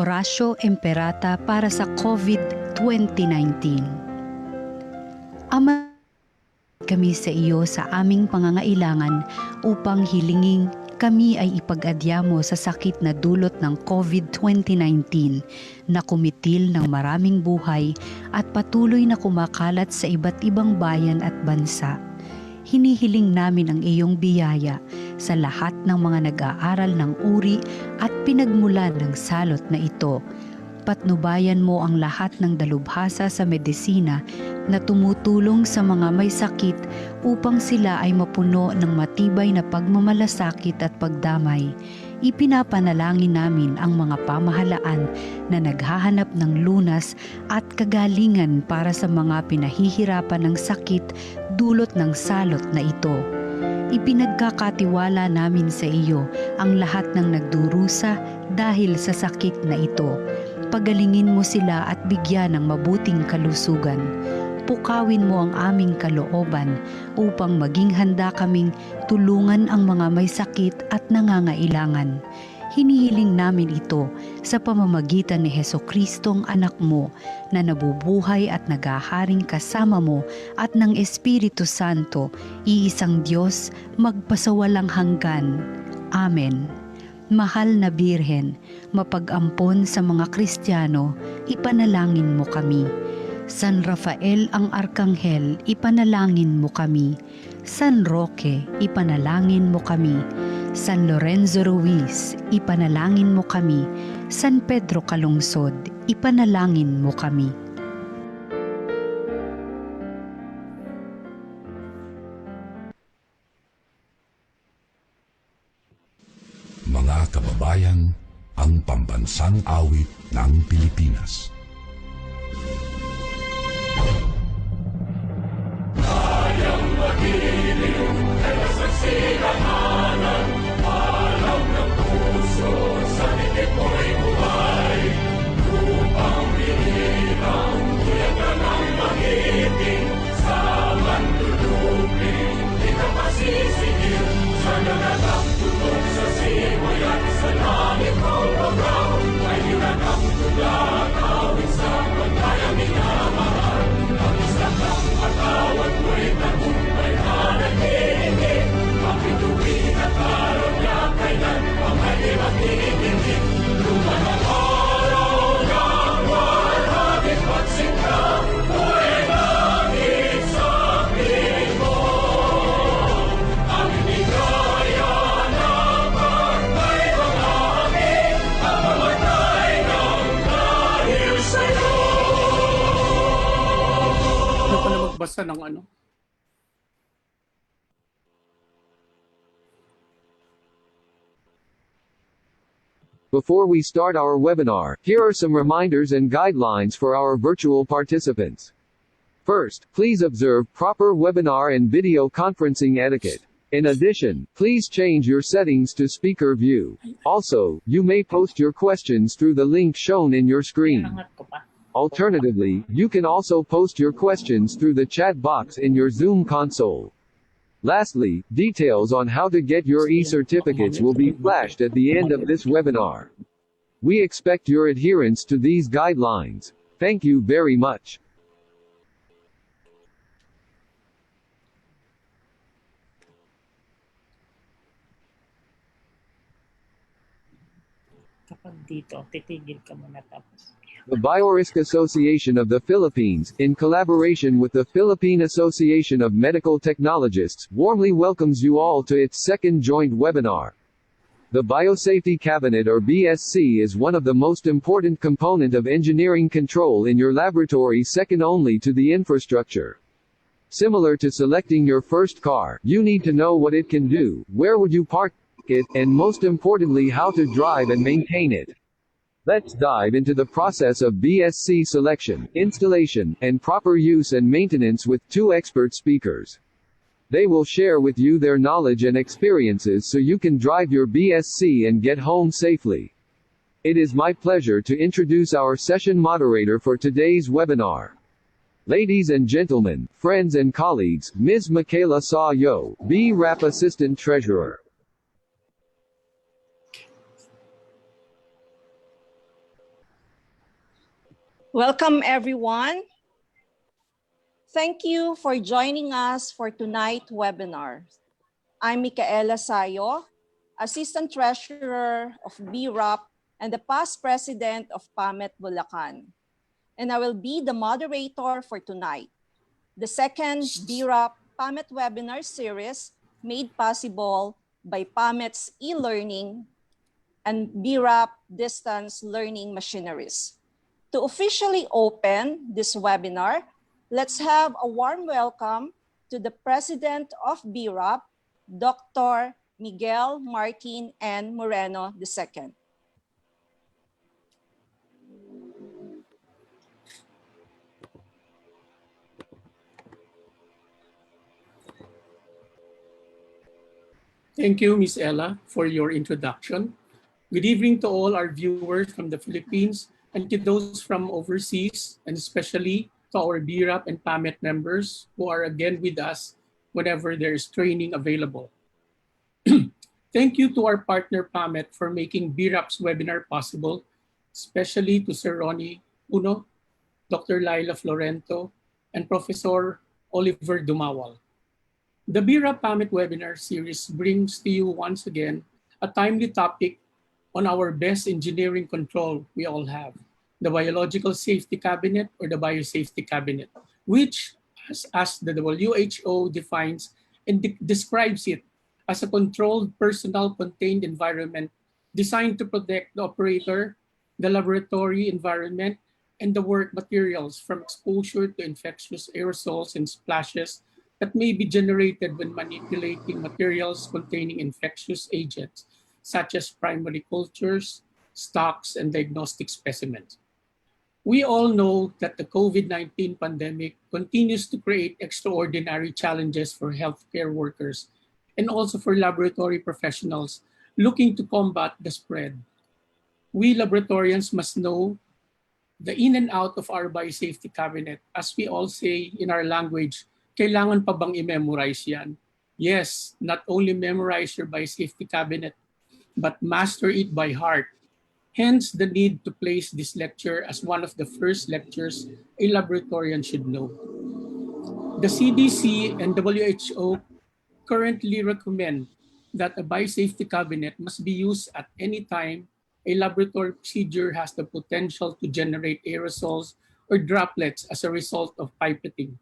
Orasyo Imperata para sa COVID-2019. Ama, kami sa iyo sa aming pangangailangan upang hilingin kami ay ipag-adya mo sa sakit na dulot ng COVID-2019 na kumitil ng maraming buhay at patuloy na kumakalat sa iba't ibang bayan at bansa. Hinihiling namin ang iyong biyaya sa lahat ng mga nag-aaral ng uri at pinagmulan ng salot na ito. Patnubayan mo ang lahat ng dalubhasa sa medisina na tumutulong sa mga may sakit upang sila ay mapuno ng matibay na pagmamalasakit at pagdamay. Ipinapanalangin namin ang mga pamahalaan na naghahanap ng lunas at kagalingan para sa mga pinahihirapan ng sakit dulot ng salot na ito. Ipinagkakatiwala namin sa iyo ang lahat ng nagdurusa dahil sa sakit na ito. Pagalingin mo sila at bigyan ng mabuting kalusugan. Pukawin mo ang aming kalooban upang maging handa kaming tulungan ang mga may sakit at nangangailangan. Hinihiling namin ito sa pamamagitan ni Jesucristong anak mo na nabubuhay at naghaharing kasama mo at ng Espiritu Santo, iisang Diyos, magpasawalang hanggan. Amen. Mahal na Birhen, mapag-ampon sa mga Kristiyano, ipanalangin mo kami. San Rafael ang Arkanghel, ipanalangin mo kami. San Roque, ipanalangin mo kami. San Lorenzo Ruiz, ipanalangin mo kami. San Pedro Calungsod, ipanalangin mo kami. Mga kababayan, ang pambansang awit ng Pilipinas. Kayang magiliw ay masagsirahanan, alam ng puso sa dikit mo'y buhay. Upang binirang kuyagan ang magiting, sa manluluping di ka masisigil. Sa nagagang tutok sa simoy at sa langit mong pagaw, ay hinagang tulad awit sa pagkayang minamahal. Ang isang ng patawad mo'y tagumpay na naghihingi, makituwin at araw niya kailan ang ay makikinig. Luman ang araw ng warhagit pagsinta, mo'y langit sa piling mo. Ang inigaya ng barkay pangangin, ang mamatay ng dahil sa'yo. Ano pala magbasa ng ano? Before we start our webinar, here are some reminders and guidelines for our virtual participants. First, please observe proper webinar and video conferencing etiquette. In addition, please change your settings to speaker view. Also, you may post your questions through the link shown in your screen. Alternatively, you can also post your questions through the chat box in your Zoom console. Lastly, details on how to get your e-certificates will be flashed at the end of this webinar. We expect your adherence to these guidelines. Thank you very much. Kapag dito, titigil ka muna tapos. The BioRisk Association of the Philippines, in collaboration with the Philippine Association of Medical Technologists, warmly welcomes you all to its second joint webinar. The Biosafety Cabinet or BSC is one of the most important component of engineering control in your laboratory, second only to the infrastructure. Similar to selecting your first car, you need to know what it can do, where would you park it, and most importantly how to drive and maintain it. Let's dive into the process of BSC selection, installation, and proper use and maintenance with two expert speakers. They will share with you their knowledge and experiences so you can drive your BSC and get home safely. It is my pleasure to introduce our session moderator for today's webinar. Ladies and gentlemen, friends and colleagues, Ms. Michaela Sa-Yo, BRAP Assistant Treasurer. Welcome, everyone. Thank you for joining us for tonight's webinar. I'm Micaela Sayo, Assistant Treasurer of BRAP and the past President of PAMET Bulacan. And I will be the moderator for tonight, the second BRAP-PAMET webinar series made possible by PAMET's e-learning and BRAP distance learning machineries. To officially open this webinar, let's have a warm welcome to the President of BRAP, Dr. Miguel Martin N. Moreno II. Thank you, Ms. Ella, for your introduction. Good evening to all our viewers from the Philippines and to those from overseas, and especially to our BRAP and PAMET members who are again with us whenever there is training available. Thank you to our partner PAMET for making BRAP's webinar possible, especially to Sir Ronnie Puno, Dr. Laila Florento, and Professor Oliver Dumawal. The BRAP-PAMET webinar series brings to you once again a timely topic on our best engineering control we all have, the Biological Safety Cabinet or the Biosafety Cabinet, which, as the WHO defines and describes it as a controlled personal contained environment designed to protect the operator, the laboratory environment, and the work materials from exposure to infectious aerosols and splashes that may be generated when manipulating materials containing infectious agents, such as primary cultures, stocks, and diagnostic specimens. We all know that the COVID-19 pandemic continues to create extraordinary challenges for healthcare workers and also for laboratory professionals looking to combat the spread. We laboratorians must know the in and out of our biosafety cabinet. As we all say in our language, kailangan pa bang i-memorize yan? Yes, not only memorize your biosafety cabinet, but master it by heart. Hence the need to place this lecture as one of the first lectures a laboratorian should know. The CDC and WHO currently recommend that a biosafety cabinet must be used at any time a laboratory procedure has the potential to generate aerosols or droplets as a result of pipetting,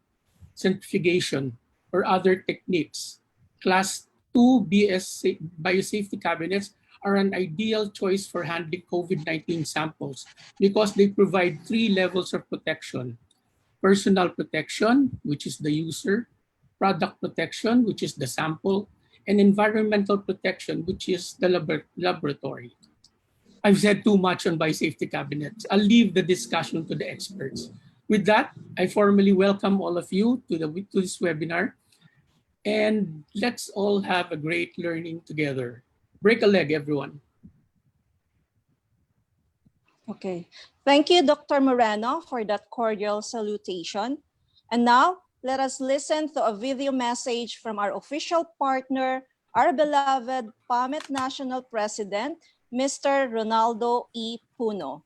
centrifugation, or other techniques. Class 2 biosafety cabinets are an ideal choice for handling COVID-19 samples because they provide 3 levels of protection: personal protection, which is the user; product protection, which is the sample; and environmental protection, which is the laboratory. I've said too much on biosafety cabinets. I'll leave the discussion to the experts. With that, I formally welcome all of you to this webinar, and let's all have a great learning together. Break a leg, everyone. Okay. Thank you, Dr. Moreno, for that cordial salutation. And now, let us listen to a video message from our official partner, our beloved PAMET National President, Mr. Ronaldo E. Puno.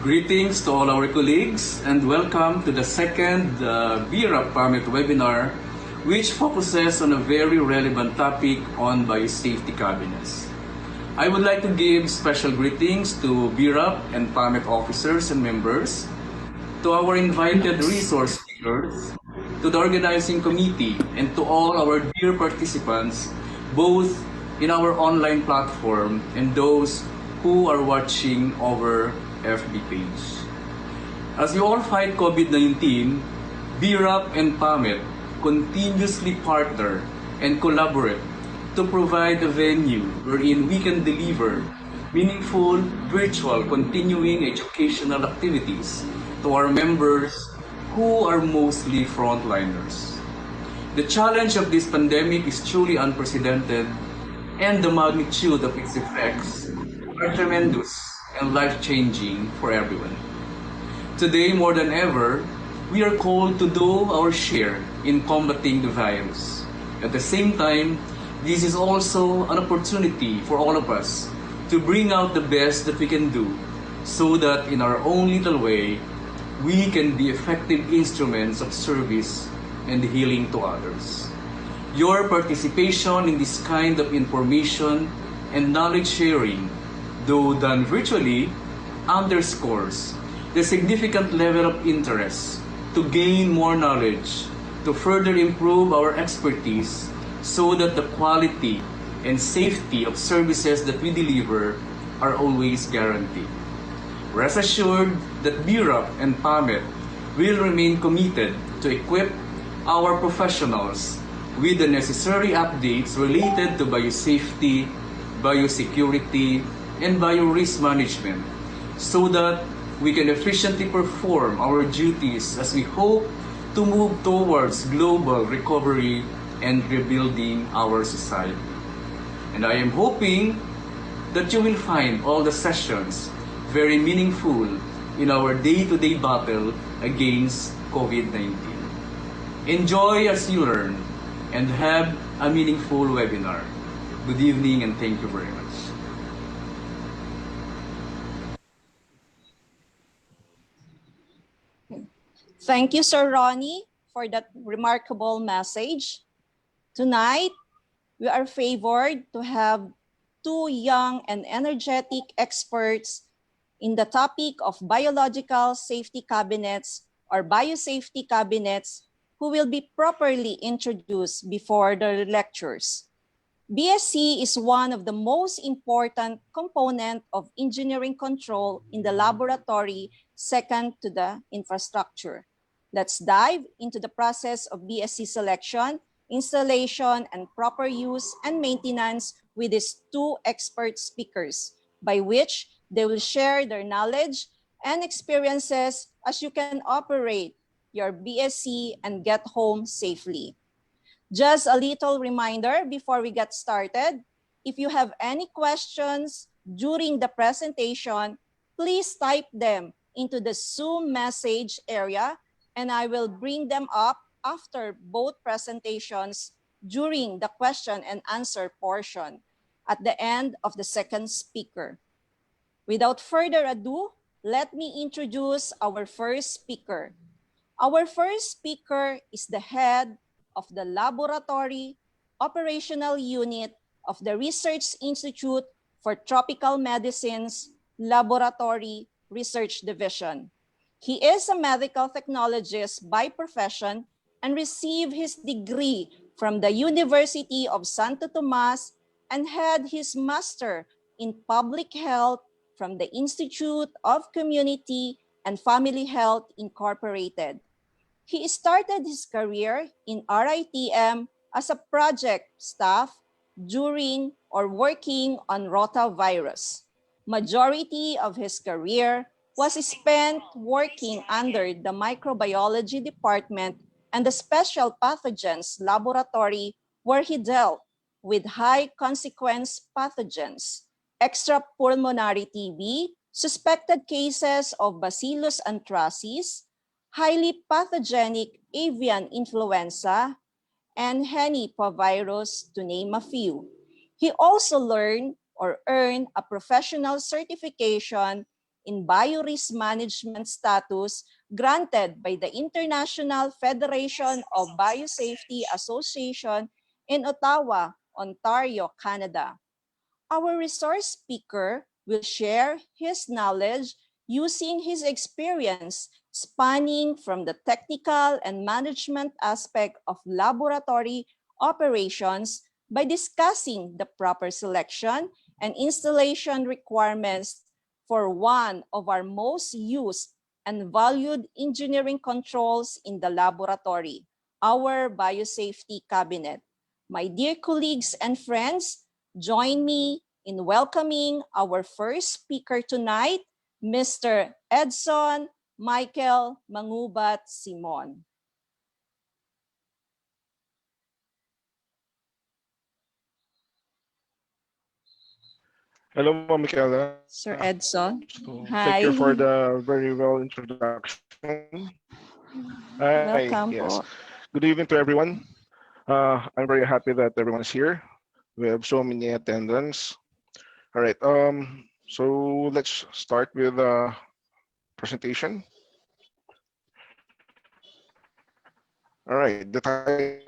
Greetings to all our colleagues and welcome to the second BRAP-PAMET webinar, which focuses on a very relevant topic on biosafety cabinets. I would like to give special greetings to BRAP and PAMET officers and members, to our invited resource speakers, to the organizing committee, and to all our dear participants, both in our online platform and those who are watching over FB page. As we all fight COVID-19, BRAP and PAMET continuously partner and collaborate to provide a venue wherein we can deliver meaningful virtual continuing educational activities to our members who are mostly frontliners. The challenge of this pandemic is truly unprecedented, and the magnitude of its effects are tremendous and life-changing for everyone. Today, more than ever, we are called to do our share in combating the virus. At the same time, this is also an opportunity for all of us to bring out the best that we can do so that in our own little way, we can be effective instruments of service and healing to others. Your participation in this kind of information and knowledge sharing, though done virtually, underscores the significant level of interest to gain more knowledge, to further improve our expertise so that the quality and safety of services that we deliver are always guaranteed. Rest assured that BRAP and PAMET will remain committed to equip our professionals with the necessary updates related to biosafety, biosecurity, and biorisk management so that we can efficiently perform our duties as we hope to move towards global recovery and rebuilding our society. And I am hoping that you will find all the sessions very meaningful in our day-to-day battle against COVID-19. Enjoy as you learn and have a meaningful webinar. Good evening and thank you very much. Thank you, Sir Ronnie, for that remarkable message. Tonight, we are favored to have two young and energetic experts in the topic of biological safety cabinets or biosafety cabinets who will be properly introduced before the lectures. BSC is one of the most important component of engineering control in the laboratory, second to the infrastructure. Let's dive into the process of BSC selection, installation, and proper use and maintenance with these two expert speakers, by which they will share their knowledge and experiences as you can operate your BSC and get home safely. Just a little reminder before we get started, if you have any questions during the presentation, please type them into the Zoom message area and I will bring them up after both presentations during the question and answer portion at the end of the second speaker. Without further ado, let me introduce our first speaker. Our first speaker is the head of the Laboratory Operational Unit of the Research Institute for Tropical Medicines Laboratory Research Division. He is a medical technologist by profession and received his degree from the University of Santo Tomas and had his master in public health from the Institute of Community and Family Health Incorporated. He started his career in RITM as a project staff during or working on rotavirus. Majority of his career was spent working under the microbiology department and the special pathogens laboratory where he dealt with high consequence pathogens, extrapulmonary TB, suspected cases of Bacillus anthracis, highly pathogenic avian influenza, and Henipavirus, to name a few. He also learned or earned a professional certification in biorisk management status granted by the International Federation of Biosafety Association in Ottawa, Ontario, Canada. Our resource speaker will share his knowledge using his experience spanning from the technical and management aspect of laboratory operations by discussing the proper selection and installation requirements for one of our most used and valued engineering controls in the laboratory, our biosafety cabinet. My dear colleagues and friends, join me in welcoming our first speaker tonight, Mr. Edson Michael Mangubat Simon. Hello, Ma'am Michaela. Sir Edson. So, Hi. thank you for the very well introduction. Hi, Welcome yes. po. Good evening to everyone. I'm very happy that everyone is here. We have so many attendants. All right. So let's start with the presentation. All right, the title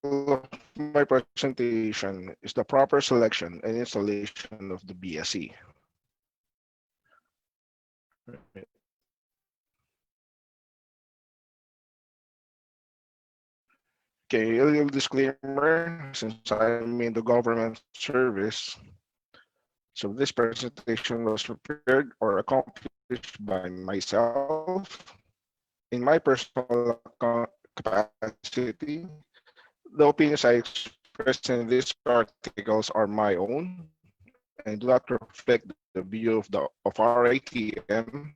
of my presentation is the proper selection and installation of the BSE. Okay, a little disclaimer, since I'm in the government service, so this presentation was prepared or accomplished by myself in my personal capacity. The opinions I express in these articles are my own and do not reflect the view of RITM,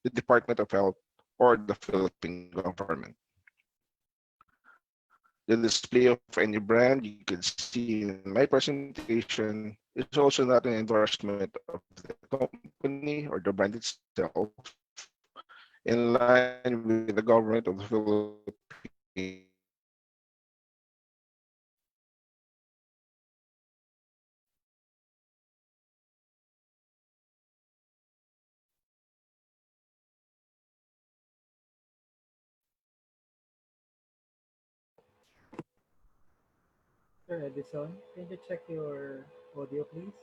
the Department of Health, or the Philippine government. The display of any brand you could see in my presentation is also not an endorsement of the company or the brand itself, in line with the government of the Philippines policy on promoting healthy lifestyle. Sir Edison, can you check your audio, please?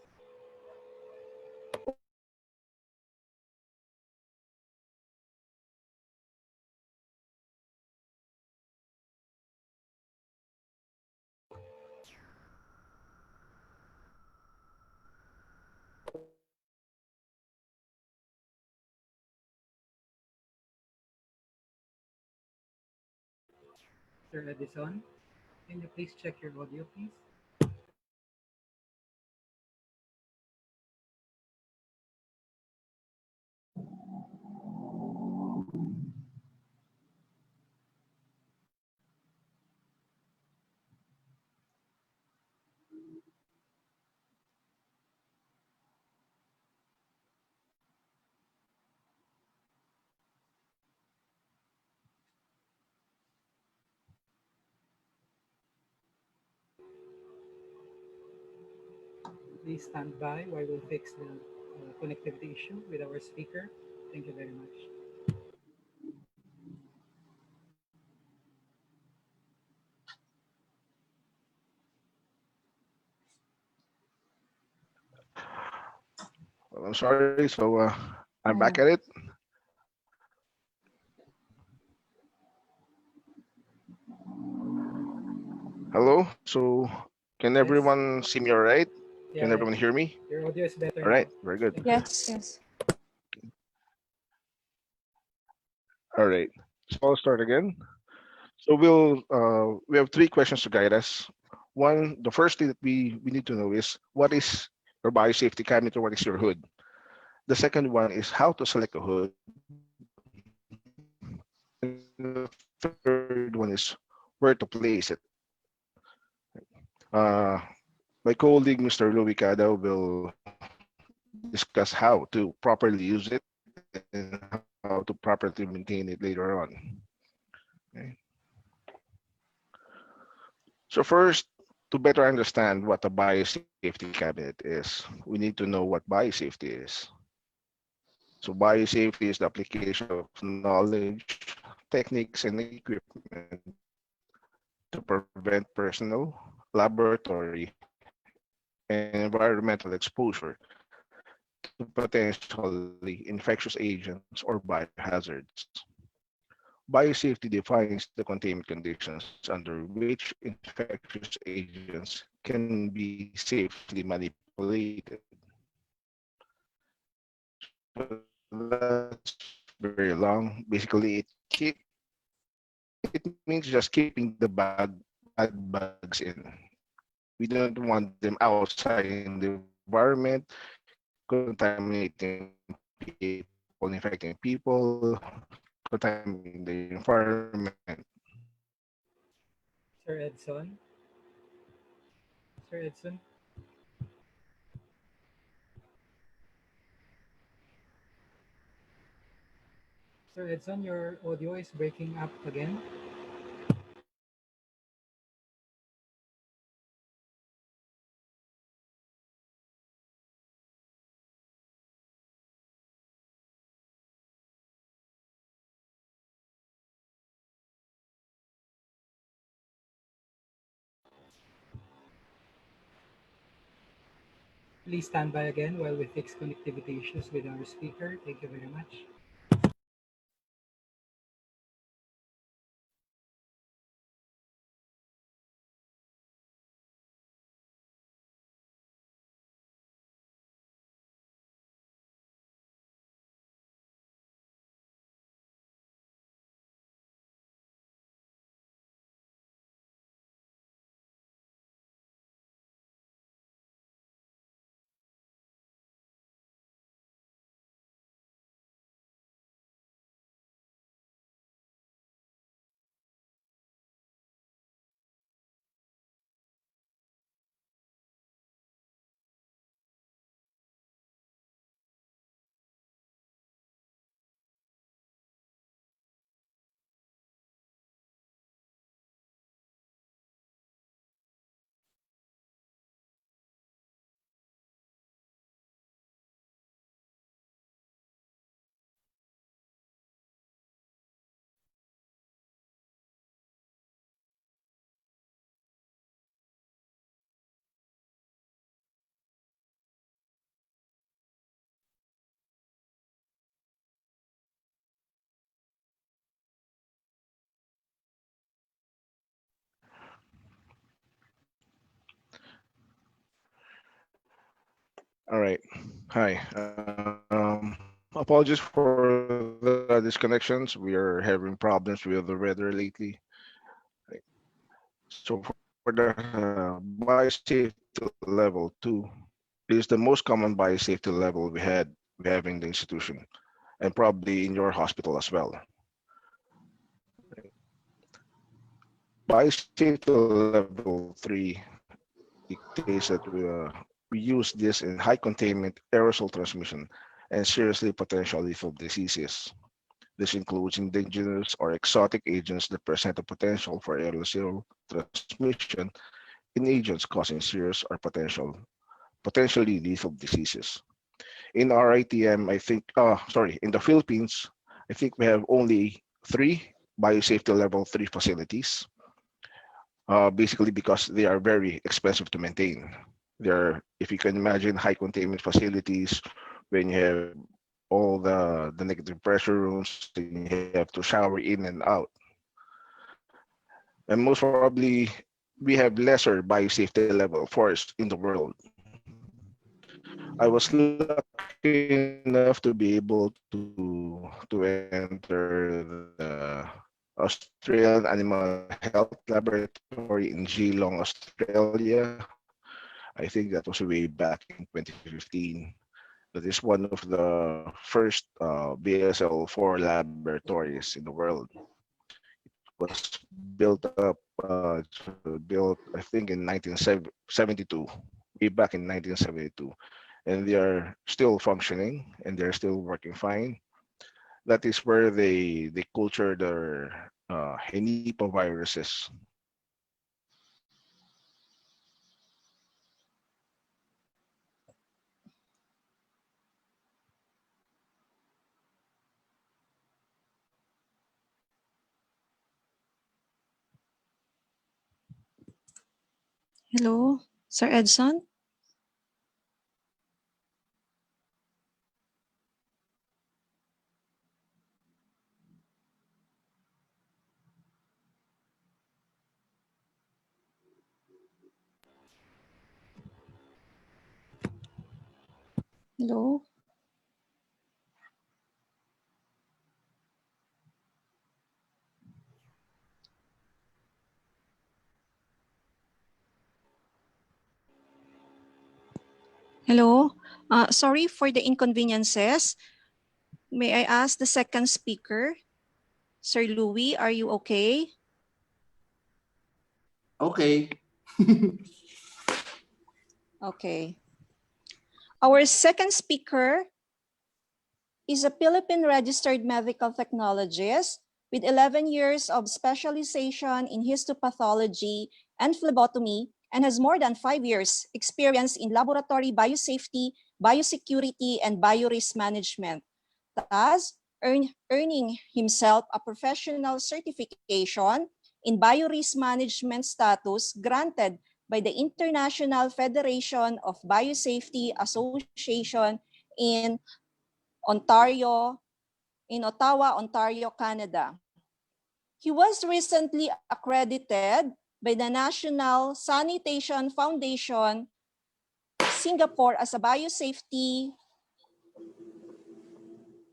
Sir Edison, can you please check your audio, please? Please stand by while we fix the connectivity issue with our speaker. Thank you very much. Well, I'm sorry, so I'm back at it. Hello, so can Yes? everyone see me all right? Can Yeah, everyone hear me? your audio is better All right, now. very good. Thank you. Yes, yes. All right, so I'll start again. So we have three questions to guide us. One, the first thing that we need to know is what is your biosafety cabinet or what is your hood? The second one is how to select a hood. And the third one is where to place it. Uh, my colleague, Mr. Louis Cada, will discuss how to properly use it and how to properly maintain it later on. Okay. So first, to better understand what a biosafety cabinet is, we need to know what biosafety is. So biosafety is the application of knowledge, techniques, and equipment to prevent personal, laboratory, and environmental exposure to potentially infectious agents or biohazards. Biosafety defines the containment conditions under which infectious agents can be safely manipulated. So that's very long. Basically, it means just keeping the bad bugs in. We don't want them outside in the environment, contaminating people, infecting people, contaminating the environment. Sir Edson? Sir Edson? Sir Edson, your audio is breaking up again. Please stand by again while we fix connectivity issues with our speaker. Thank you very much. All right. Hi. Apologies for the disconnections. We are having problems with the weather lately. Right. So for the biosafety level 2 is the most common biosafety level we have in the institution and probably in your hospital as well. Biosafety level 3 dictates that we use this in high containment aerosol transmission and seriously potential lethal diseases. This includes indigenous or exotic agents that present a potential for aerosol transmission in agents causing serious or potentially lethal diseases. In our ITM, in the Philippines, I think we have only 3 biosafety level 3 facilities, basically because they are very expensive to maintain. They're, if you can imagine, high containment facilities when you have all the negative pressure rooms, then you have to shower in and out. And most probably, we have lesser biosafety level forests in the world. I was lucky enough to be able to enter the Australian Animal Health Laboratory in Geelong, Australia. I think that was way back in 2015. That is one of the first BSL-4 laboratories in the world. Was built up, built I think in 1972, way back in 1972, and they are still functioning and they're still working fine. That is where they culture their henipaviruses. Hello, Sir Edson? Hello? Hello? Sorry for the inconveniences. May I ask the second speaker? Sir Louis, are you okay? Okay. Okay. Our second speaker is a Philippine registered medical technologist with 11 years of specialization in histopathology and phlebotomy and has more than 5 years experience in laboratory biosafety, biosecurity, and biorisk management. Thus, earning himself a professional certification in biorisk management status granted by the International Federation of Biosafety Association in Ottawa, Ontario, Canada. He was recently accredited by the National Sanitation Foundation Singapore as a biosafety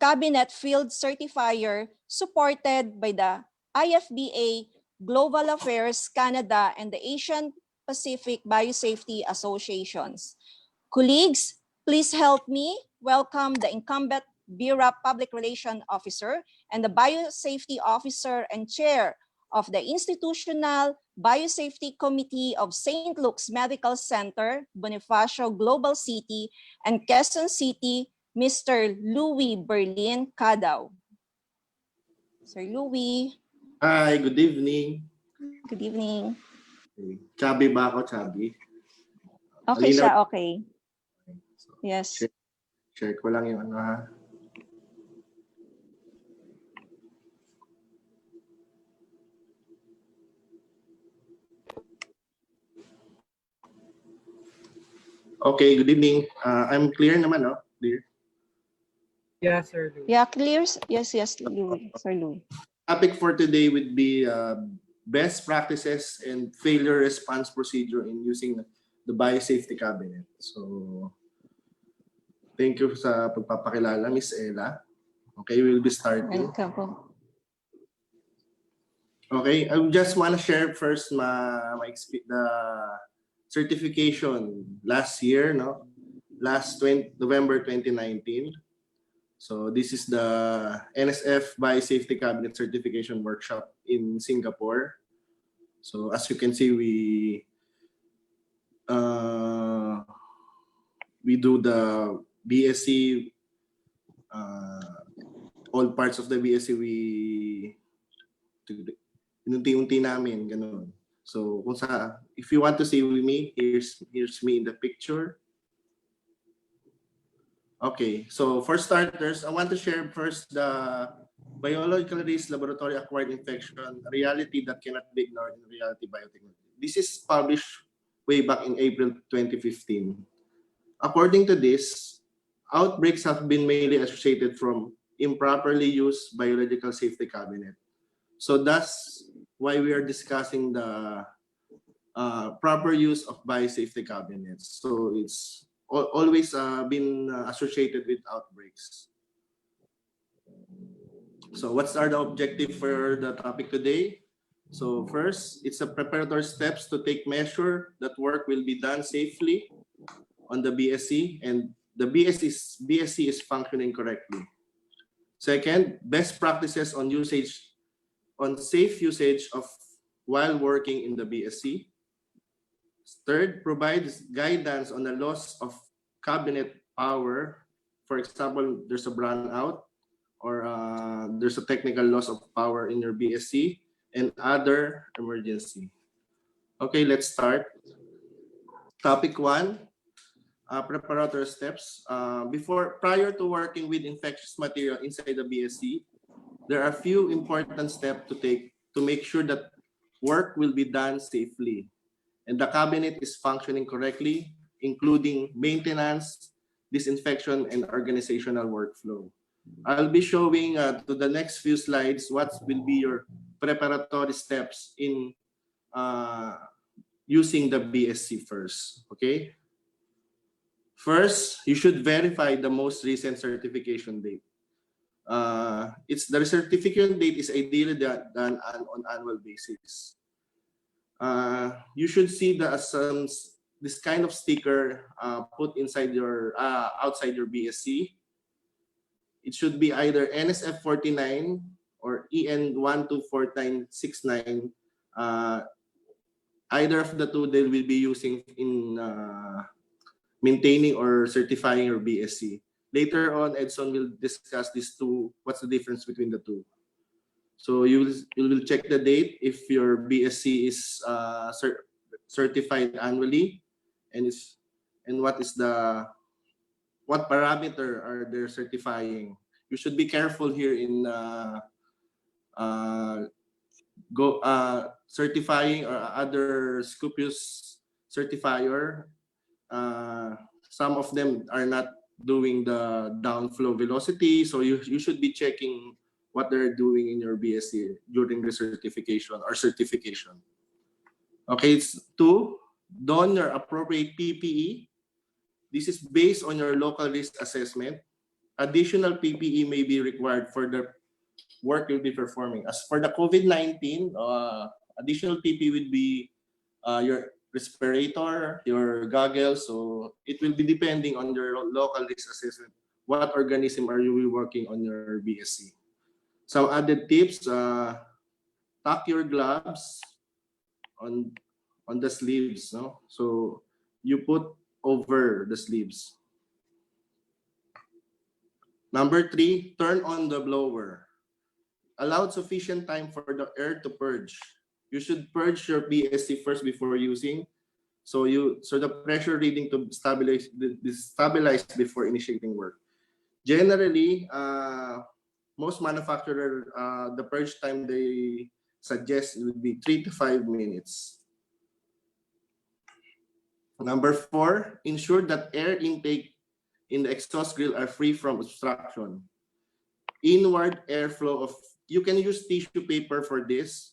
cabinet field certifier supported by the IFBA, Global Affairs Canada, and the Asian Pacific Biosafety Associations. Colleagues, please help me welcome the incumbent BRAP Public Relations Officer and the Biosafety Officer and Chair of the Institutional Biosafety Committee of St. Luke's Medical Center, Bonifacio Global City, and Quezon City, Mr. Louis Berlin Cadaw. Sir Louis. Hi, good evening. Good evening. Chubby ba ako, chubby? Okay Malinaw. siya, okay. So, Yes. share ko lang yung ano ha. Okay, good evening. I'm clear naman, no? Clear. Yeah, Sir Louis. Yeah, clear. Yes, Louis. Sir Louis. Topic for today would be best practices and failure response procedure in using the biosafety cabinet. So, thank you sa pagpapakilala, Miss Ella. Okay, we'll be starting. Welcome po. Okay, I just want to share first the certification last year, no? November 2019. So this is the NSF Biosafety Cabinet Certification Workshop in Singapore. So as you can see, we do the BSc, all parts of the BSc inunti-unti namin, ganun. So if you want to see me, here's me in the picture. Okay, so for starters, I want to share first the biological risk laboratory acquired infection, a reality that cannot be ignored in reality biotechnology. This is published way back in April 2015. According to this, outbreaks have been mainly associated from improperly used biological safety cabinet. So that's why we are discussing the proper use of biosafety cabinets. So it's always been associated with outbreaks. So what's the objective for the topic today? So first, it's a preparatory steps to take measure that work will be done safely on the BSc and the BSc is functioning correctly. Second, best practices on safe usage of while working in the BSc. Third, provides guidance on the loss of cabinet power. For example, there's a brownout or there's a technical loss of power in your BSc and other emergency. Okay, let's start. Topic 1, preparatory steps. Prior to working with infectious material inside the BSc, there are a few important steps to take to make sure that work will be done safely and the cabinet is functioning correctly, including maintenance, disinfection, and organizational workflow. I'll be showing to the next few slides what will be your preparatory steps in using the BSc first, okay? First, you should verify the most recent certification date. The certification date is ideally done on annual basis. You should see this kind of sticker put inside your outside your BSc. It should be either NSF 49 or EN 124969. Either of the two they will be using in maintaining or certifying your BSc. Later on, Edson will discuss these two. What's the difference between the two? So you will check the date if your BSc is certified annually, and what parameter are they certifying. You should be careful here in certifying or other scrupulous certifier. Some of them are not doing the downflow velocity, so you should be checking what they're doing in your BSc during the certification or certification. Okay, it's 2, don your appropriate PPE. This is based on your local risk assessment. Additional PPE may be required for the work you'll be performing. As for the COVID-19, additional PPE would be your respirator, your goggles. So it will be depending on your local risk assessment. What organism are you working on your BSc? Some added tips, tuck your gloves on the sleeves. No? So you put over the sleeves. Number 3, turn on the blower. Allow sufficient time for the air to purge. You should purge your BSc first before using. So the pressure reading to stabilize before initiating work. Generally, most manufacturer, the purge time they suggest would be 3 to 5 minutes. Number 4, ensure that air intake in the exhaust grill are free from obstruction. Inward airflow of, you can use tissue paper for this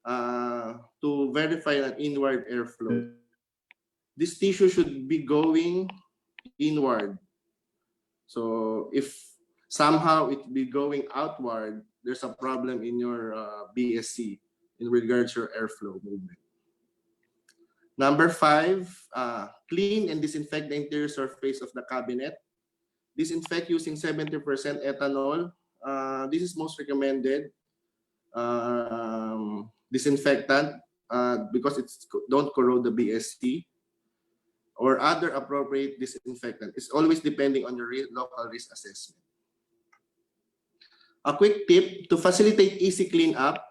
to verify an inward airflow. This tissue should be going inward. So if somehow it be going outward, there's a problem in your BSc in regards to your airflow movement. Number 5, clean and disinfect the interior surface of the cabinet. Disinfect using 70% ethanol. This is most recommended disinfectant because it don't corrode the BSc, or other appropriate disinfectant. It's always depending on your local risk assessment. A quick tip to facilitate easy cleanup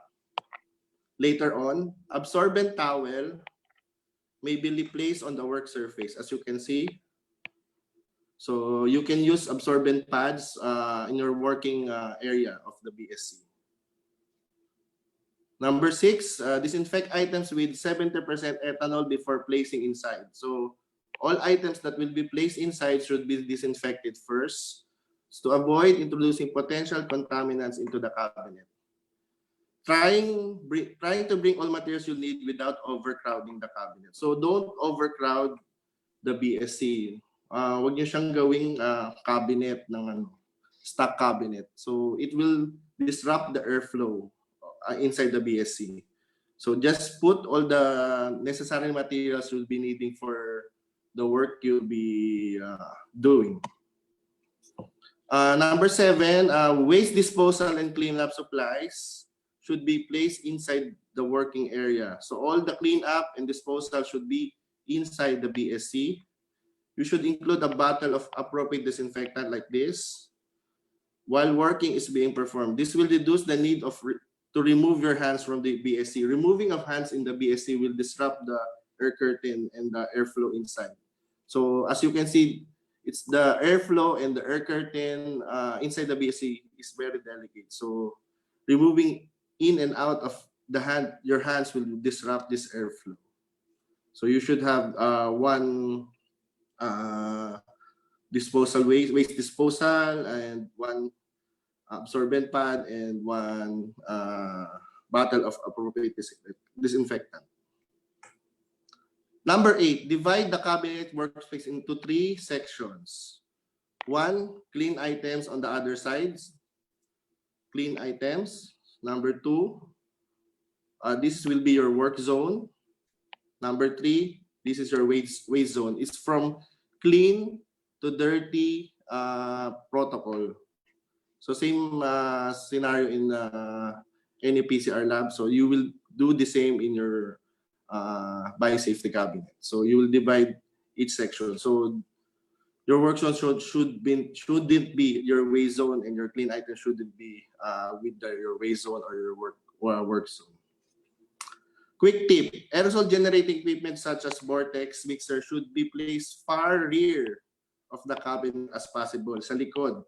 later on, absorbent towel may be placed on the work surface, as you can see. So you can use absorbent pads in your working area of the BSc. Number 6, disinfect items with 70% ethanol before placing inside. So all items that will be placed inside should be disinfected first to avoid introducing potential contaminants into the cabinet. Trying to bring all materials you need without overcrowding the cabinet. So don't overcrowd the BSc. Huwag niyo siyang gawing cabinet ng stock cabinet. So it will disrupt the airflow inside the BSc. So just put all the necessary materials you'll be needing for the work you'll be doing. Number 7, waste disposal and cleanup supplies should be placed inside the working area. So all the cleanup and disposal should be inside the BSc. You should include a bottle of appropriate disinfectant like this while working is being performed. This will reduce the need to remove your hands from the BSc. Removing of hands in the BSc will disrupt the air curtain and the airflow inside. So as you can see, it's the airflow and the air curtain inside the BSc is very delicate. So removing in and out of the your hands will disrupt this airflow. So you should have one waste disposal, and one absorbent pad, and one bottle of appropriate disinfectant. Number 8, divide the cabinet workspace into 3 sections. 1, clean items on the other sides. Clean items. Number 2, this will be your work zone. Number 3, this is your waste zone. It's from clean to dirty protocol. So same scenario in any PCR lab. So you will do the same in your biosafety cabinet. So you will divide each section. So your work zone shouldn't be your waste zone, and your clean item shouldn't be with your waste zone or your work zone. Quick tip: aerosol generating equipment such as vortex mixer should be placed far rear of the cabin as possible, sa likod.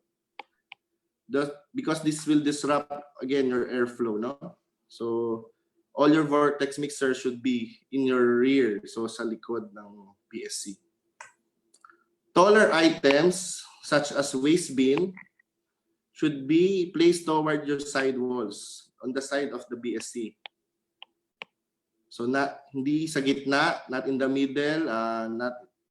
Because this will disrupt again your airflow, no? So all your vortex mixers should be in your rear, so sa likod ng BSC. Taller items such as waste bin should be placed toward your side walls on the side of the BSC. So hindi sa gitna, not in the middle,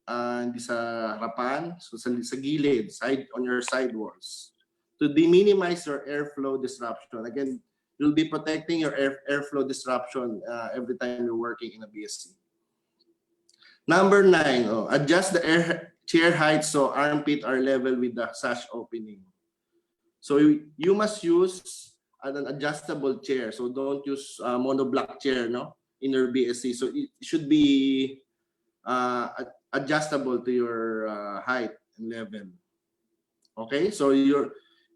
hindi sa harapan, so sa gilid, on your side walls. To minimize your airflow disruption. Again, you'll be protecting your airflow disruption every time you're working in a BSC. Number 9, adjust the chair height so armpit are level with the sash opening. So you must use an adjustable chair. So don't use monoblock chair, in your BSC. So it should be adjustable to your height and level. Okay, so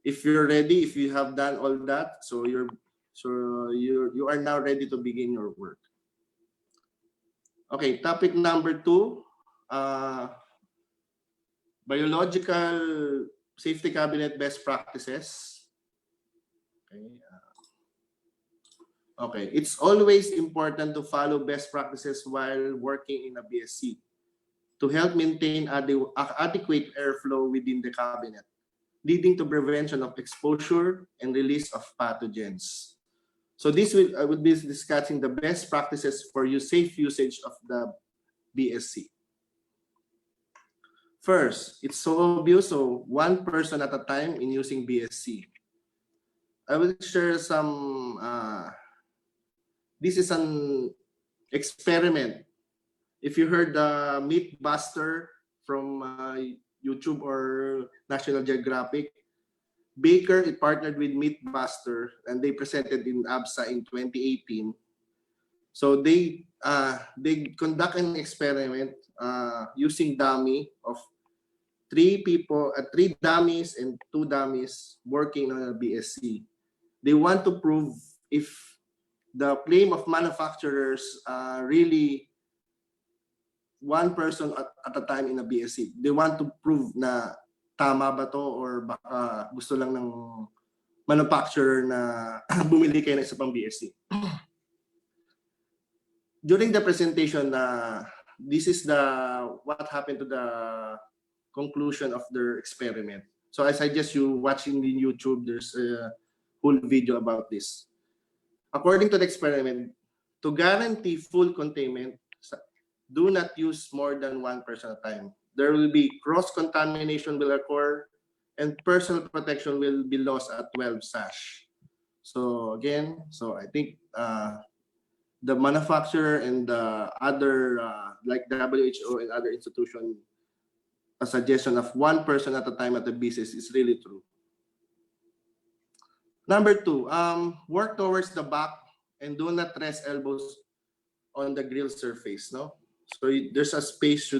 if you're ready, if you have done all that, so you are now ready to begin your work. Okay, topic number 2, biological safety cabinet best practices. Okay, it's always important to follow best practices while working in a BSC to help maintain adequate airflow within the cabinet, leading to prevention of exposure and release of pathogens. So this I will be discussing the best practices for safe usage of the BSC. First, it's so obvious, so one person at a time in using BSC. I will share some, this is an experiment. If you heard the Mythbuster from YouTube or National Geographic, Baker partnered with Mythbuster and they presented in ABSA in 2018. So they conduct an experiment using dummy of 3 dummies and 2 dummies working on a BSC. They want to prove if the claim of manufacturers really one person at a time in a BSC. They want to prove na tama ba to or baka gusto lang ng manufacturer na bumili kayo ng isa pang BSC. During the presentation, this is what happened to the conclusion of their experiment. So I suggest you watching the YouTube. There's a whole video about this. According to the experiment, to guarantee full containment, do not use more than 1 person at a time. There will be cross-contamination will occur and personal protection will be lost at 12 sash. So again, I think the manufacturer and the other, like WHO and other institutions, a suggestion of 1 person at a time at the business is really true. Number 2, work towards the back and do not rest elbows on the grill surface. No, so there's a space.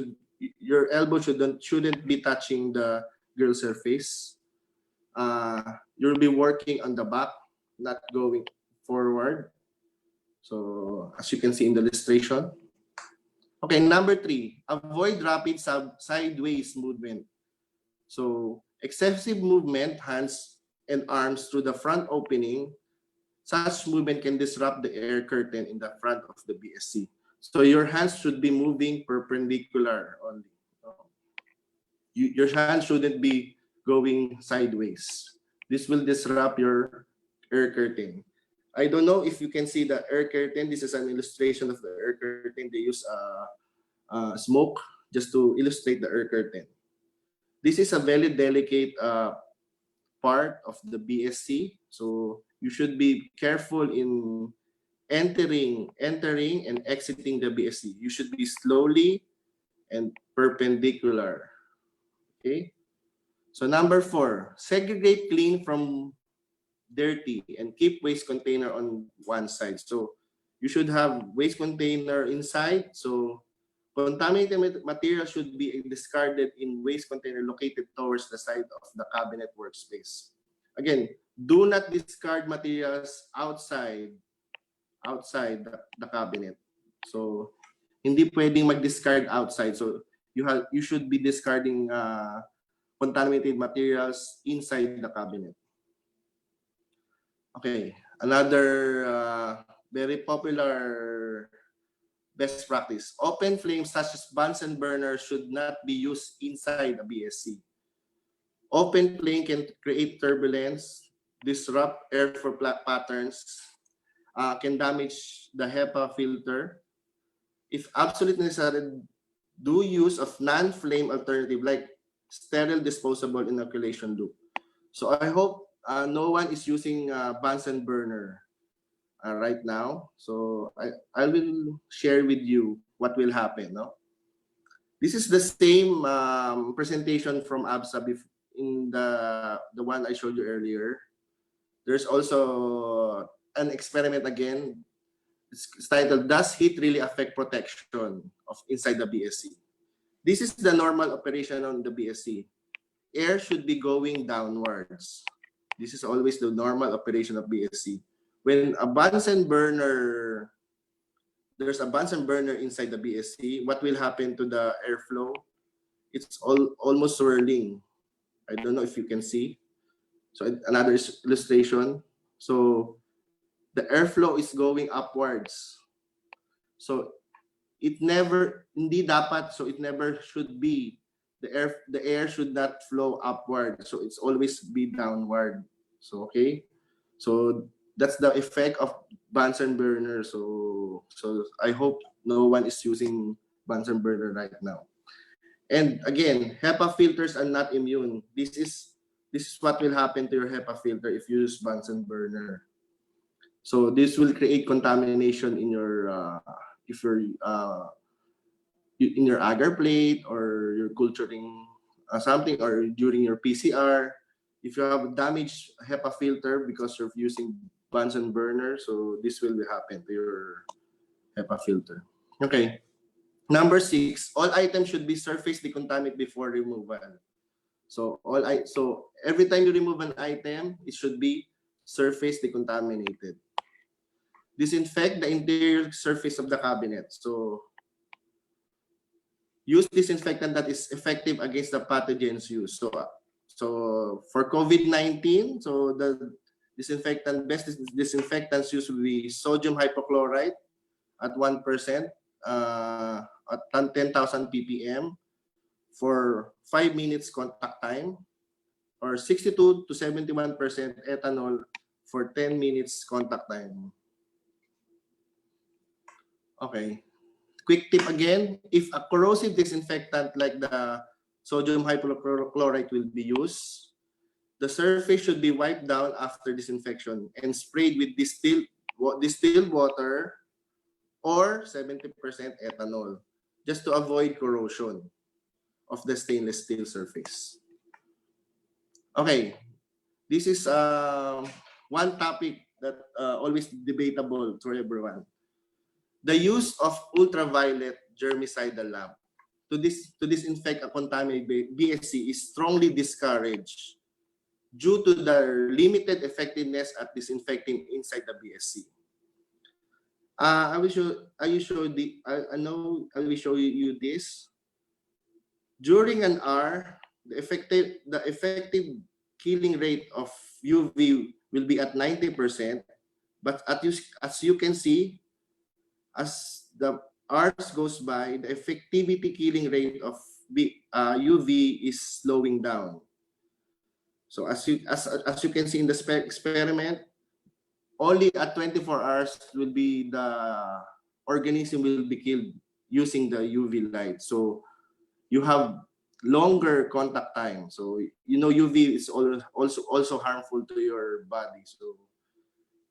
Your elbow shouldn't be touching the grill surface. You'll be working on the back, not going forward. So as you can see in the illustration. Okay, number 3, avoid rapid sideways movement. So excessive movement, hands and arms through the front opening, such movement can disrupt the air curtain in the front of the BSC. So your hands should be moving perpendicular only. Your hands shouldn't be going sideways. This will disrupt your air curtain. I don't know if you can see the air curtain. This is an illustration of the air curtain. They use smoke just to illustrate the air curtain. This is a very delicate part of the BSC. So you should be careful in entering and exiting the BSC. You should be slowly and perpendicular. Okay. So number 4, segregate clean from dirty and keep waste container on one side. So you should have waste container inside. So contaminated material should be discarded in waste container located towards the side of the cabinet workspace. Again, do not discard materials outside the cabinet. So hindi pwedeng mag-discard outside. So you should be discarding contaminated materials inside the cabinet. Okay, another very popular best practice. Open flames such as Bunsen burners should not be used inside a BSC. Open flame can create turbulence, disrupt airflow patterns, can damage the HEPA filter. If absolutely necessary, do use of non-flame alternative like sterile disposable inoculation loop. So I hope no one is using Bunsen burner right now. So I will share with you what will happen. No? This is the same presentation from ABSA in the one I showed you earlier. There's also an experiment again. It's titled, Does Heat Really Affect Protection of Inside the BSC? This is the normal operation on the BSC. Air should be going downwards. This is always the normal operation of BSC. When a Bunsen burner, there's a Bunsen burner inside the BSC, what will happen to the airflow? It's almost swirling. I don't know if you can see. So another illustration. So the airflow is going upwards. So it never, hindi dapat, so it never should be. The air should not flow upward. So it's always be downward. So, okay. So that's the effect of Bunsen burner. So I hope no one is using Bunsen burner right now. And again, HEPA filters are not immune. This is what will happen to your HEPA filter if you use Bunsen burner. So this will create contamination in your if you're in your agar plate or you're culturing something, or during your PCR. If you have damaged HEPA filter because you're using Bunsen burner, so this will happen to your HEPA filter. Okay. Number 6, all items should be surface decontaminate before removal. So every time you remove an item, it should be surface decontaminated. Disinfect the interior surface of the cabinet. So use disinfectant that is effective against the pathogens used. So for COVID-19, so the best disinfectants used will be sodium hypochlorite at 1%, at 10,000 ppm for 5 minutes contact time, or 62 to 71% ethanol for 10 minutes contact time. Okay. Quick tip again, if a corrosive disinfectant like the sodium hypochlorite will be used, the surface should be wiped down after disinfection and sprayed with distilled water or 70% ethanol, just to avoid corrosion of the stainless steel surface. Okay, this is one topic that always debatable to everyone. The use of ultraviolet germicidal lamp to disinfect a contaminated BSC is strongly discouraged due to the limited effectiveness at disinfecting inside the BSC. I will show you this. During an hour, the effective killing rate of UV will be at 90%, but as you can see, as the hours goes by, the effectivity killing rate of UV is slowing down. So as you can see in the experiment, only at 24 hours will be the organism will be killed using the UV light. So you have longer contact time. So UV is also harmful to your body. So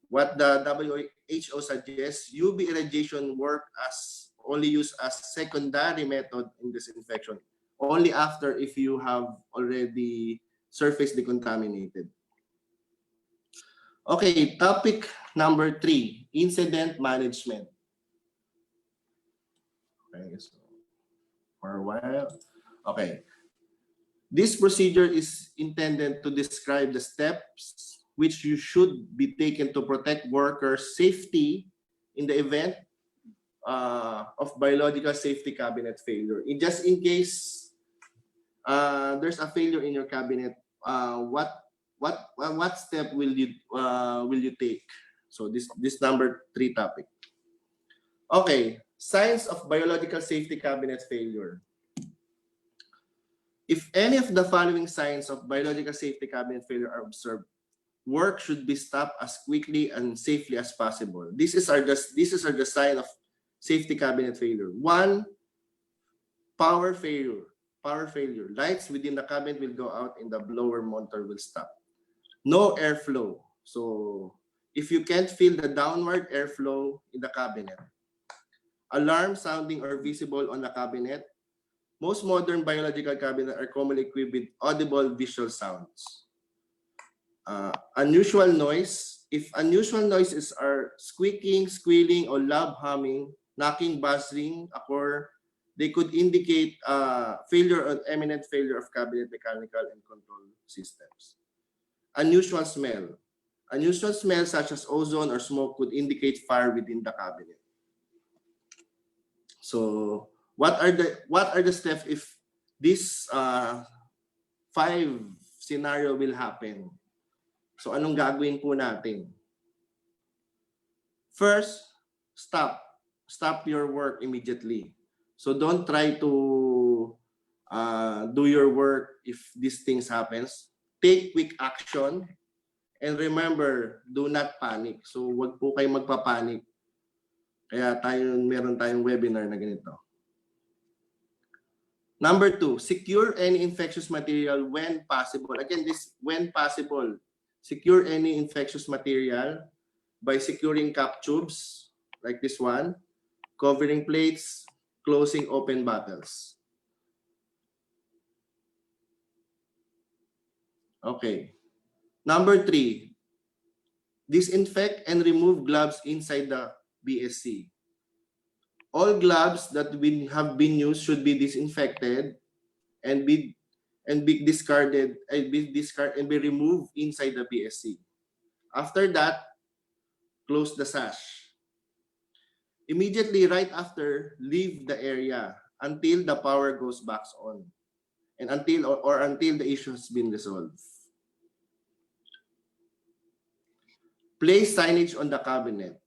what the WHO suggests, UV irradiation only used as secondary method in disinfection, only after if you have already surface decontaminated. Okay, topic number 3, incident management. Okay, so for a while. Okay. This procedure is intended to describe the steps which you should be taken to protect workers' safety in the event of biological safety cabinet failure. Just in case there's a failure in your cabinet, what step will you take? So this number 3 topic. Okay, signs of biological safety cabinet failure. If any of the following signs of biological safety cabinet failure are observed, work should be stopped as quickly and safely as possible. This is the sign of safety cabinet failure. 1, power failure. Power failure. Lights within the cabinet will go out and the blower motor will stop. No airflow. So if you can't feel the downward airflow in the cabinet, alarm sounding or visible on the cabinet. Most modern biological cabinets are commonly equipped with audible visual sounds. Unusual noise. If unusual noises are squeaking, squealing, or loud humming, knocking, buzzing occur, they could indicate failure or imminent failure of cabinet mechanical and control systems. Unusual smell. Unusual smell such as ozone or smoke could indicate fire within the cabinet. So what are the steps if this 5 scenario will happen? So anong gagawin po natin? First, stop your work immediately. So don't try to do your work if these things happens. Take quick action and remember, do not panic. So wag po kayo magpapanik. Kaya meron tayong webinar na ganito. Number 2, secure any infectious material when possible. Again, this when possible. Secure any infectious material by securing cap tubes like this one, covering plates, closing open bottles. Okay. Number 3, disinfect and remove gloves inside the BSC. All gloves that have been used should be disinfected and be discarded and be removed inside the BSC. After that, close the sash. Immediately right after, leave the area until the power goes back on and until the issue has been resolved. Place signage on the cabinet.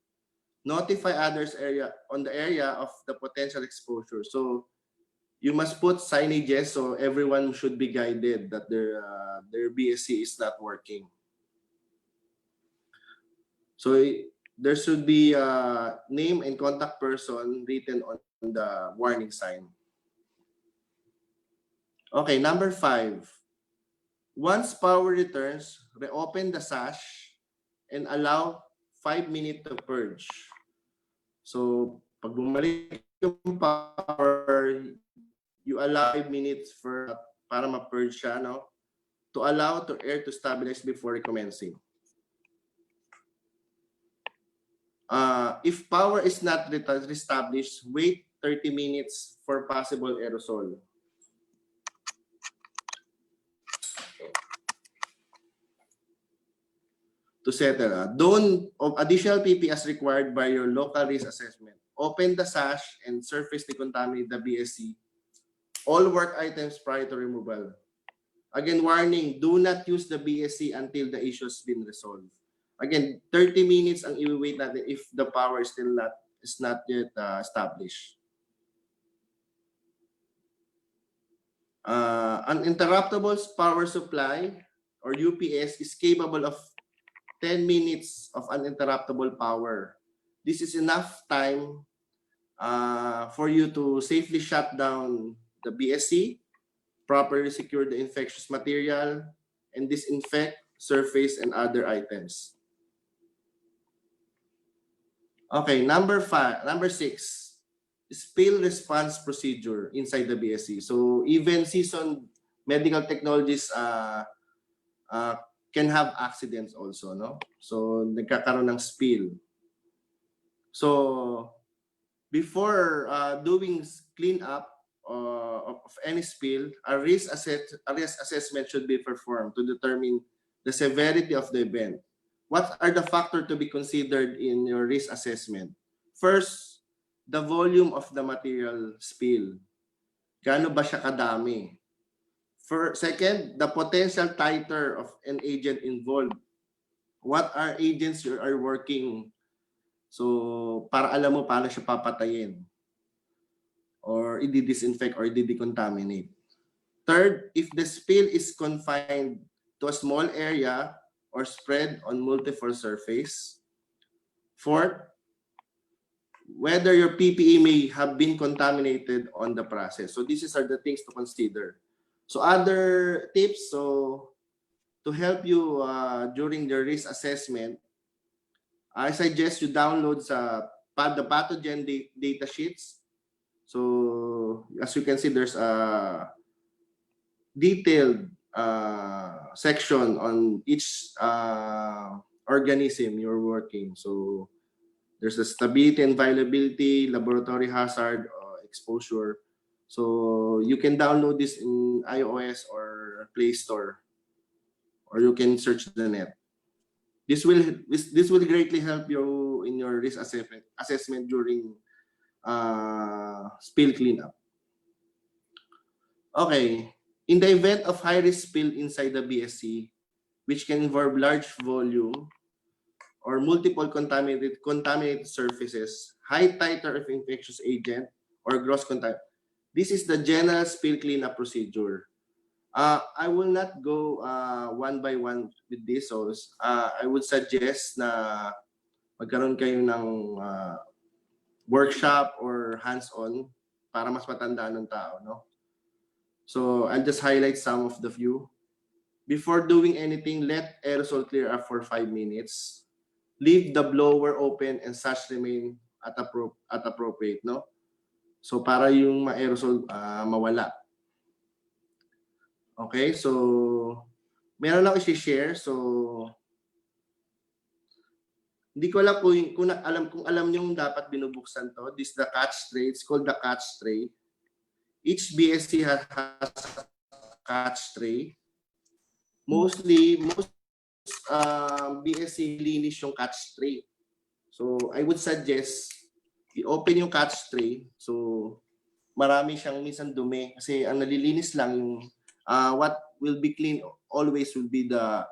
Notify others on the area of the potential exposure. So you must put signages so everyone should be guided that their BSC is not working. So there should be a name and contact person written on the warning sign. Okay, number 5. Once power returns, reopen the sash and allow 5 minutes to purge. So pag bumalik yung power, you allow 5 minutes para ma-purge siya, no? To allow the air to stabilize before recommencing. If power is not reestablished, wait 30 minutes for possible aerosol. To settle. Additional PP as required by your local risk assessment. Open the sash and surface decontaminate the BSC. All work items prior to removal. Again, warning, do not use the BSC until the issue has been resolved. Again, 30 minutes ang i-wait natin if the power is not yet established. Uninterruptible power supply or UPS is capable of 10 minutes of uninterruptible power. This is enough time for you to safely shut down the BSC, properly secure the infectious material, and disinfect surface and other items. Okay, number 6, spill response procedure inside the BSC. So even seasoned medical technologists can have accidents also, no? So nagkakaroon ng spill. So before doing cleanup of any spill, a risk assessment should be performed to determine the severity of the event. What are the factors to be considered in your risk assessment? First, the volume of the material spill. Gaano ba siya kadami? Second, the potential titer of an agent involved. what are agents you are working. So, para alam mo paano siya papatayin or i-disinfect or i-decontaminate. Third, if the spill is confined to a small area or spread on multiple surface. Fourth, whether your PPE may have been contaminated on the process. So these are the things to consider. So other tips, so to help you during the risk assessment, I suggest you download the pathogen data sheets. So as you can see, there's a detailed section on each organism you're working. So there's the stability and viability, laboratory hazard, exposure. So you can download this in iOS or Play Store, or you can search the net. This will greatly help you in your risk assessment during spill cleanup. Okay, in the event of high-risk spill inside the BSC, which can involve large volume or multiple contaminated surfaces, high titer of infectious agent, or gross contact. This is the general spill cleanup procedure. I will not go one by one with this. So I would suggest na magkaroon kayo ng workshop or hands-on para mas matandaan ng tao, no? So I'll just highlight some of the few. Before doing anything, let aerosol clear up for 5 minutes. Leave the blower open and such remain at appropriate, no? So para yung ma-aerosol mawala. Okay, so meron lang i-share. So hindi ko alam kung alam niyo dapat binubuksan to. This is the catch tray. It's called the catch tray. Each BSC has a catch tray. Most BSC linis yung catch tray. So I would suggest i-open yung catch tray. So marami siyang minsan dumi kasi ang nalilinis lang yung what will be clean always will be the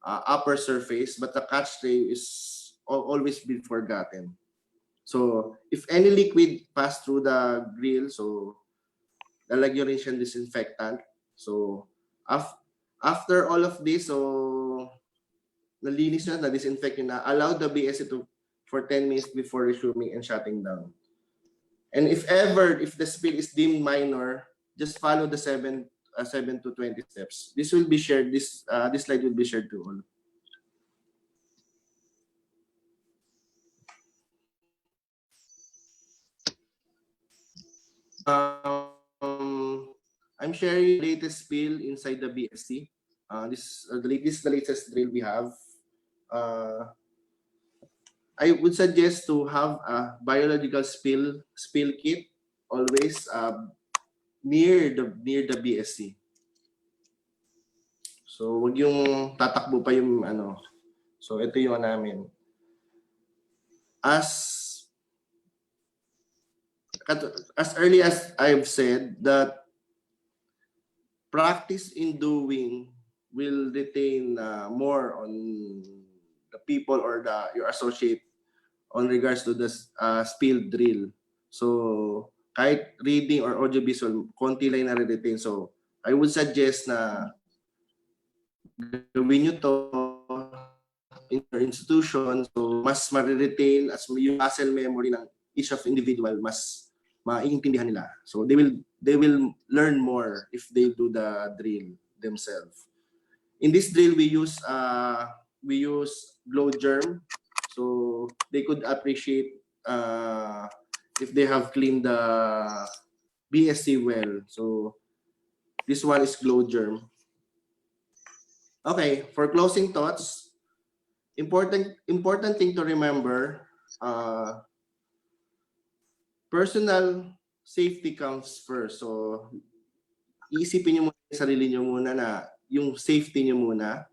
upper surface, but the catch tray is always be forgotten. So if any liquid pass through the grill, so lalagyan rin siyang disinfectant. So after all of this, so nalinis na, na-disinfect na, allow the BSC for 10 minutes before resuming and shutting down. And if the spill is deemed minor, just follow the 7 to 20 steps. This will be shared. This slide will be shared to all. I'm sharing the latest spill inside the BSC. This is the latest drill we have. I would suggest to have a biological spill kit always near the BSC. So wag yung tatakbo pa yung ano. So ito yung namin. As early as I've said that practice in doing will retain more on the people or your associate on regards to the spill drill. So kahit reading or audiovisual, konti lang na retain. So I would suggest na gawin nyo to in your institution, so mas ma-retain as yung muscle memory ng each of individual mas maiintindihan nila. So they will learn more if they do the drill themselves. In this drill we use glow germ, so they could appreciate if they have cleaned the BSC well. So this one is glow germ. Okay, for closing thoughts, important thing to remember, personal safety comes first. So iisipin niyo muna yung sarili niyo muna na yung safety niyo muna.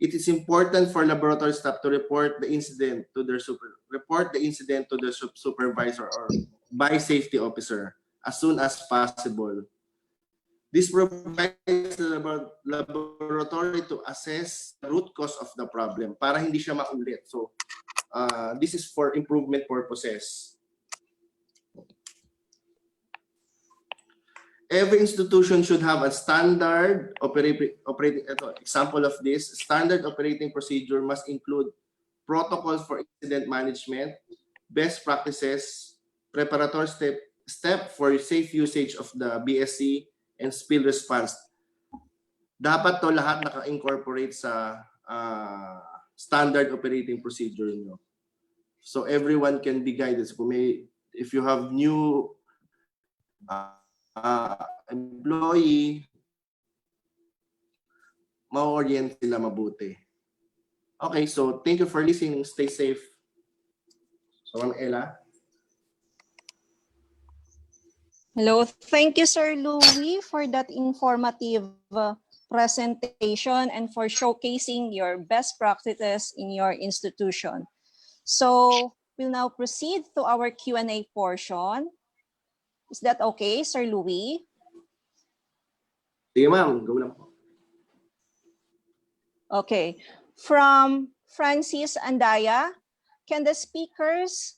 It is important for laboratory staff to report the incident to their supervisor or biosafety officer as soon as possible. This provides the laboratory to assess the root cause of the problem para hindi siya maulit. So this is for improvement purposes. Every institution should have a standard operating example of this. Standard operating procedure must include protocols for incident management, best practices, preparatory step for safe usage of the BSC, and spill response. Dapat to lahat naka-incorporate sa standard operating procedure nyo. So everyone can be guided. So if you have new employee, ma-orient sila mabuti. Okay, so thank you for listening. Stay safe. So, Ma'am Ella. Hello, thank you, Sir Louis, for that informative presentation and for showcasing your best practices in your institution. So we'll now proceed to our Q&A portion. Is that okay, Sir Louis? Sige, ma'am. Go lang po. Okay. From Francis Andaya, can the speakers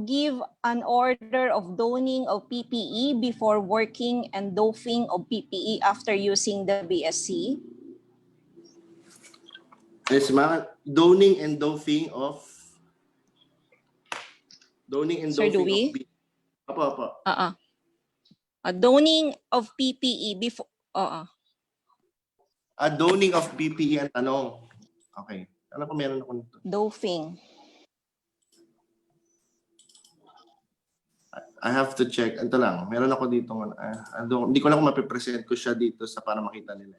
give an order of donning of PPE before working and doffing of PPE after using the BSC? Yes, ma'am. Donning and doffing of Sir Louis? Apo. Donning of PPE before Donning of PPE ang tanong. Okay. Ano pa meron ako nito? doffing. I have to check. Ito lang. Meron ako dito. Hindi ko lang kung mapipresent ko siya dito sa para makita nila.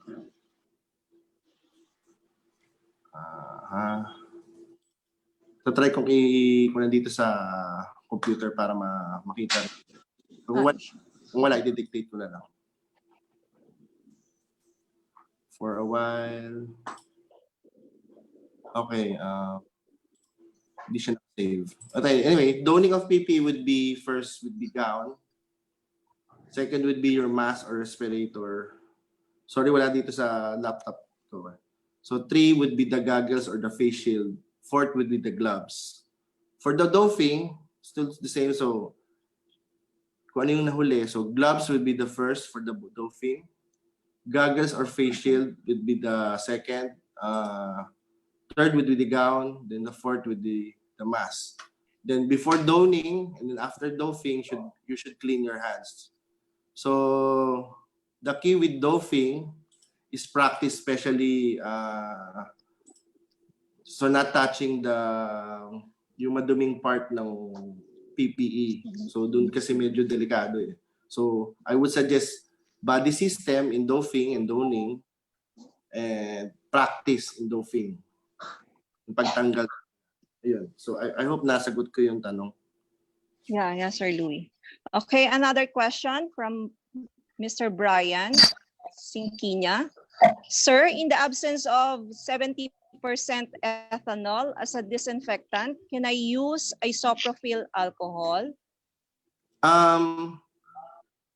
So try kong i-kunan dito sa computer para makita. Kung wala, i-dictate ko na lang. For a while. Okay. Hindi siya na-save. Okay, anyway, donning of PPE would be gown. Second would be your mask or respirator. Sorry, wala dito sa laptop ko. So 3 would be the goggles or the face shield. 4th would be the gloves. For the doffing, still the same. So kung ano yung nahuli. So gloves would be the first for the doffing. Goggles or face shield would be the second. Third would be the gown. Then the fourth would be the mask. Then before donning and then after doffing, you should clean your hands. So the key with doffing is practice, especially so not touching yung maduming part ng PPE. So dun kasi medyo delikado eh. So I would suggest body system in doffing and donning and practice in doffing. Pagtanggal. Ayun. So I hope nasagot ko yung tanong. Yeah, Sir Louis. Okay, another question from Mr. Brian Sinkinya. Sir, in the absence of 70% ethanol as a disinfectant, can I use isopropyl alcohol?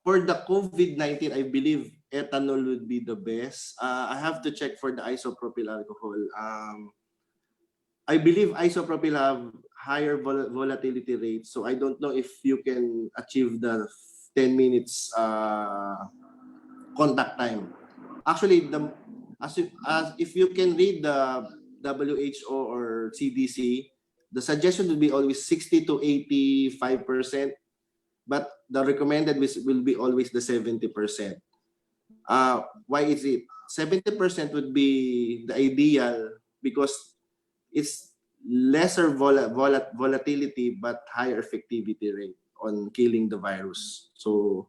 For the COVID-19, I believe ethanol would be the best. I have to check for the isopropyl alcohol. I believe isopropyl have higher volatility rates, so I don't know if you can achieve the 10 minutes contact time. Actually, if you can read the WHO or CDC, the suggestion would be always 60 to 85%, but the recommended will be always the 70%. Why is it? 70% would be the ideal because it's lesser volatility but higher effectivity rate on killing the virus. So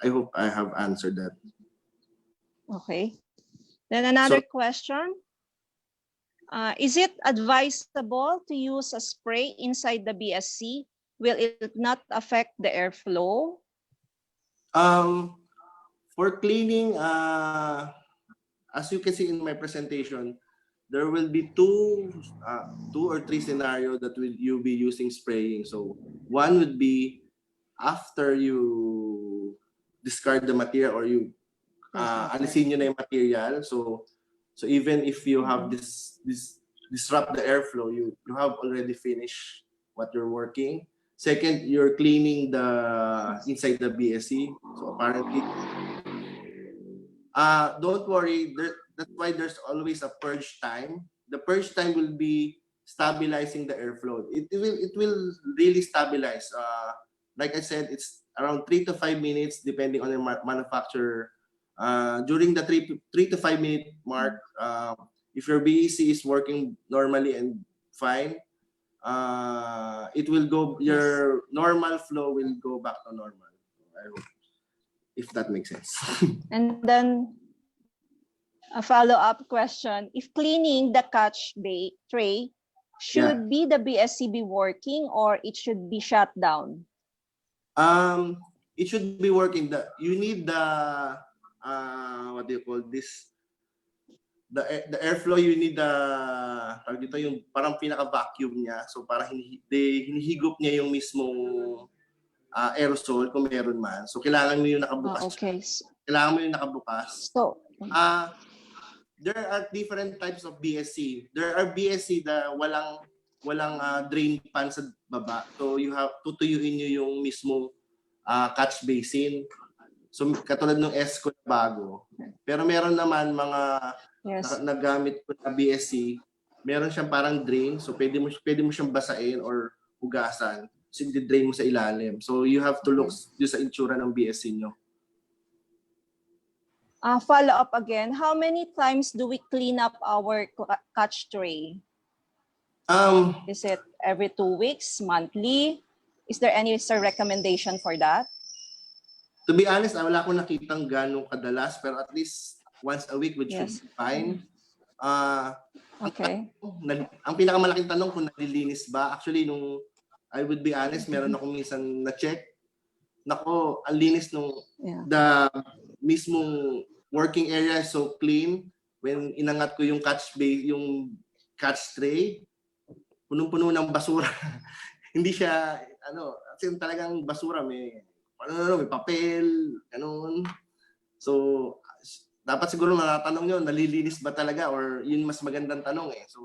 I hope I have answered that. Okay. Then another question. Is it advisable to use a spray inside the BSC? Will it not affect the airflow? For cleaning, as you can see in my presentation, there will be two or three scenarios that you'll be using spraying. So one would be after you discard the material or you alisin nyo na yung material. So even if you have this disrupt the airflow, you have already finished what you're working. Second, you're cleaning the inside the BSC. So apparently, don't worry. That's why there's always a purge time. The purge time will be stabilizing the airflow. It will really stabilize. Like I said, it's around 3 to 5 minutes depending on the manufacturer. During the 3 to 5 minute mark, if your BEC is working normally and fine, it will go. Your normal flow will go back to normal. I hope, if that makes sense. And then a follow-up question: if cleaning the catch tray, should be the BSC be working or it should be shut down? It should be working. You need the what do you call this? The airflow. You need the dito yung parang pinaka-vacuum niya. So parang hinihigop niya yung mismong aerosol kung meron man. So kailangan mo yung nakabukas. Okay. Kailangan mo yung nakabukas. So there are different types of BSC. There are BSC na walang drain pan sa baba. So you have tutuyuin nyo yung mismong catch basin. So katulad ng ESCO na bago. Pero meron naman mga nagamit ko na BSC, meron siyang parang drain. So pwede mo siyang basain or hugasan. So i-drain mo sa ilalim. So you have to look sa itsura ng BSC nyo. Follow up again. How many times do we clean up our catch tray? Is it every 2 weeks, monthly? Is there any recommendation for that? To be honest, wala akong nakitang ganong kadalas, pero at least once a week, which should be fine. Okay. Ang pinakamalaking tanong kung nalilinis ba, actually, nung I would be honest, meron ako minsan na-check. Nako, ang linis nung the mismong working area is so clean. When inangat ko yung catch tray, punong-puno ng basura. Hindi siya, kasi talagang basura, may papel, ganun. So, dapat siguro natatanong nyo, nalilinis ba talaga? Or yun mas magandang tanong eh. So,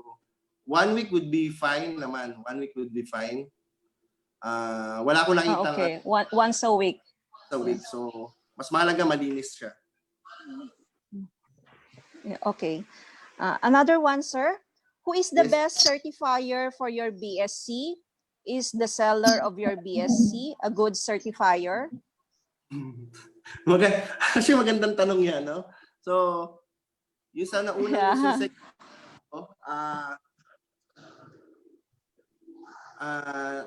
1 week would be fine naman. 1 week would be fine. Wala ko nakita. Okay, once a week. Once a week. So, mas mahalaga malinis siya. Okay. Another one, sir. Who is the best certifier for your BSc? Is the seller of your BSc a good certifier? Actually, magandang tanong yan, no? So, yung sana unang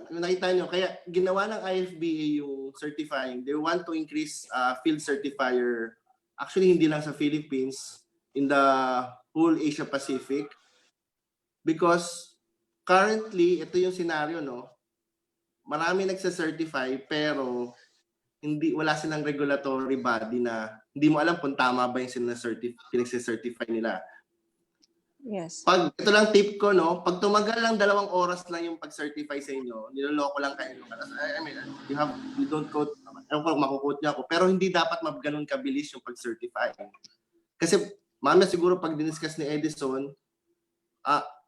nakita nyo, kaya ginawa ng IFBA yung certifying. They want to increase field certifier. Actually, hindi lang sa Philippines, in the whole Asia Pacific. Because currently, ito yung scenario, no? Marami nagsa-certify pero wala silang regulatory body na hindi mo alam kung tama ba yung pinagse-certify nila. Yes. Ito lang tip ko, no? Pag tumagal lang 2 oras lang yung pag-certify sa inyo, niloloko lang kayo. I mean, you don't quote, makukot niya ako, pero hindi dapat ganun kabilis yung pag-certify. Kasi mamaya siguro pag diniscuss ni Edison,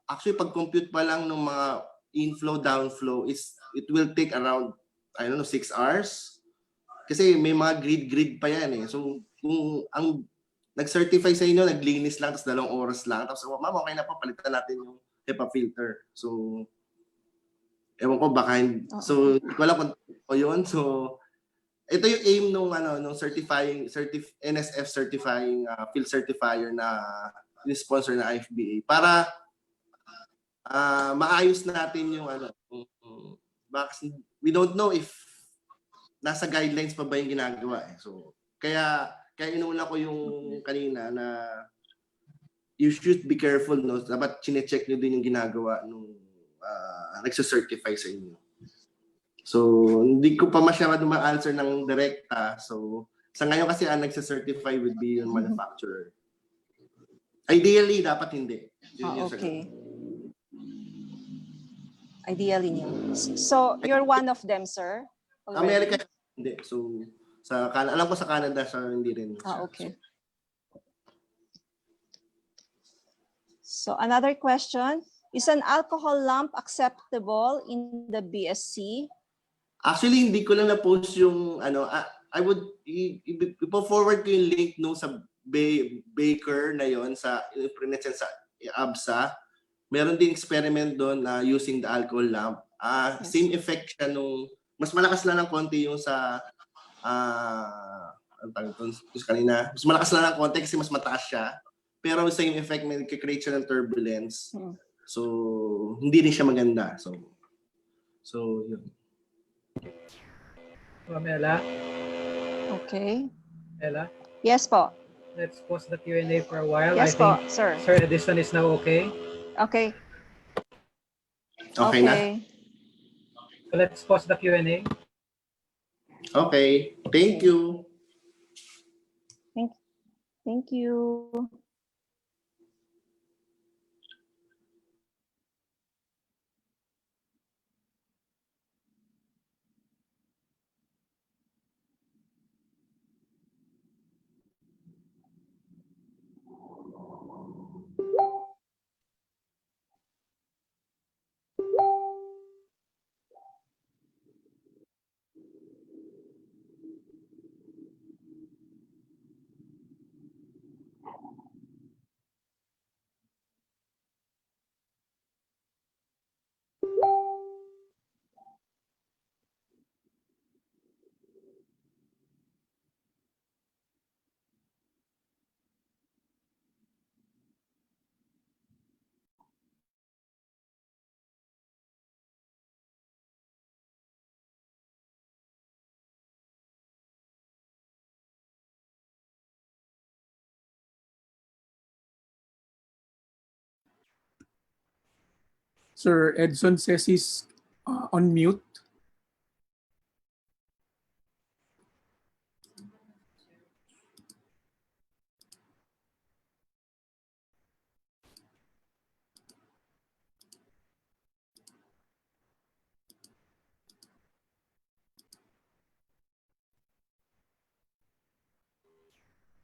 actually pag-compute pa lang ng mga inflow, downflow, it will take around, 6 hours. Kasi may mga grid pa yan eh. So, kung ang nag-certify sa inyo, naglinis lang, tapos 2 oras lang, tapos, ma'am, okay na po, palitan natin yung HEPA filter. So, ewan ko, baka hindi. So, wala kung yun. So, ito yung aim nung certifying, NSF certifying, field certifier na sponsor na IFBA. Para maayos natin yung we don't know if nasa guidelines pa ba yung ginagawa eh. So kaya inuna ko yung kanina na you should be careful, no? Dapat chine-check nyo din yung ginagawa nung nagsa-certify sa inyo. So hindi ko pa masyado ma-answer ng direkta. So sa ngayon kasi ang nagsa-certify would be yung manufacturer. Ideally dapat hindi. Okay. Ideally, so you're one of them, sir? Already? America hindi. So alam ko sa Canada sa hindi rin. Okay. So another question, is an alcohol lamp acceptable in the BSC? Actually, hindi ko lang na-post yung ano, I would ipo-forward ko yung link nung sa baker na yon sa print yan sa ABSA. Meron din experiment doon na using the alcohol lamp. Yes. Same effect siya nung mas malakas lang ng konti yung sa ang tawag doon kanina. Mas malakas lang ng konti kasi mas mataas siya. Pero same effect, may create siya ng turbulence. So, hindi rin siya maganda. So yun. Ella? Okay. Ella? Yes po. Let's pause the Q&A for a while. Yes I think, po, sir. Sir Edison is now okay. Okay. Okay na? So let's pause the Q&A. Okay. Thank you. Thank you. Sir Edson says he's on mute.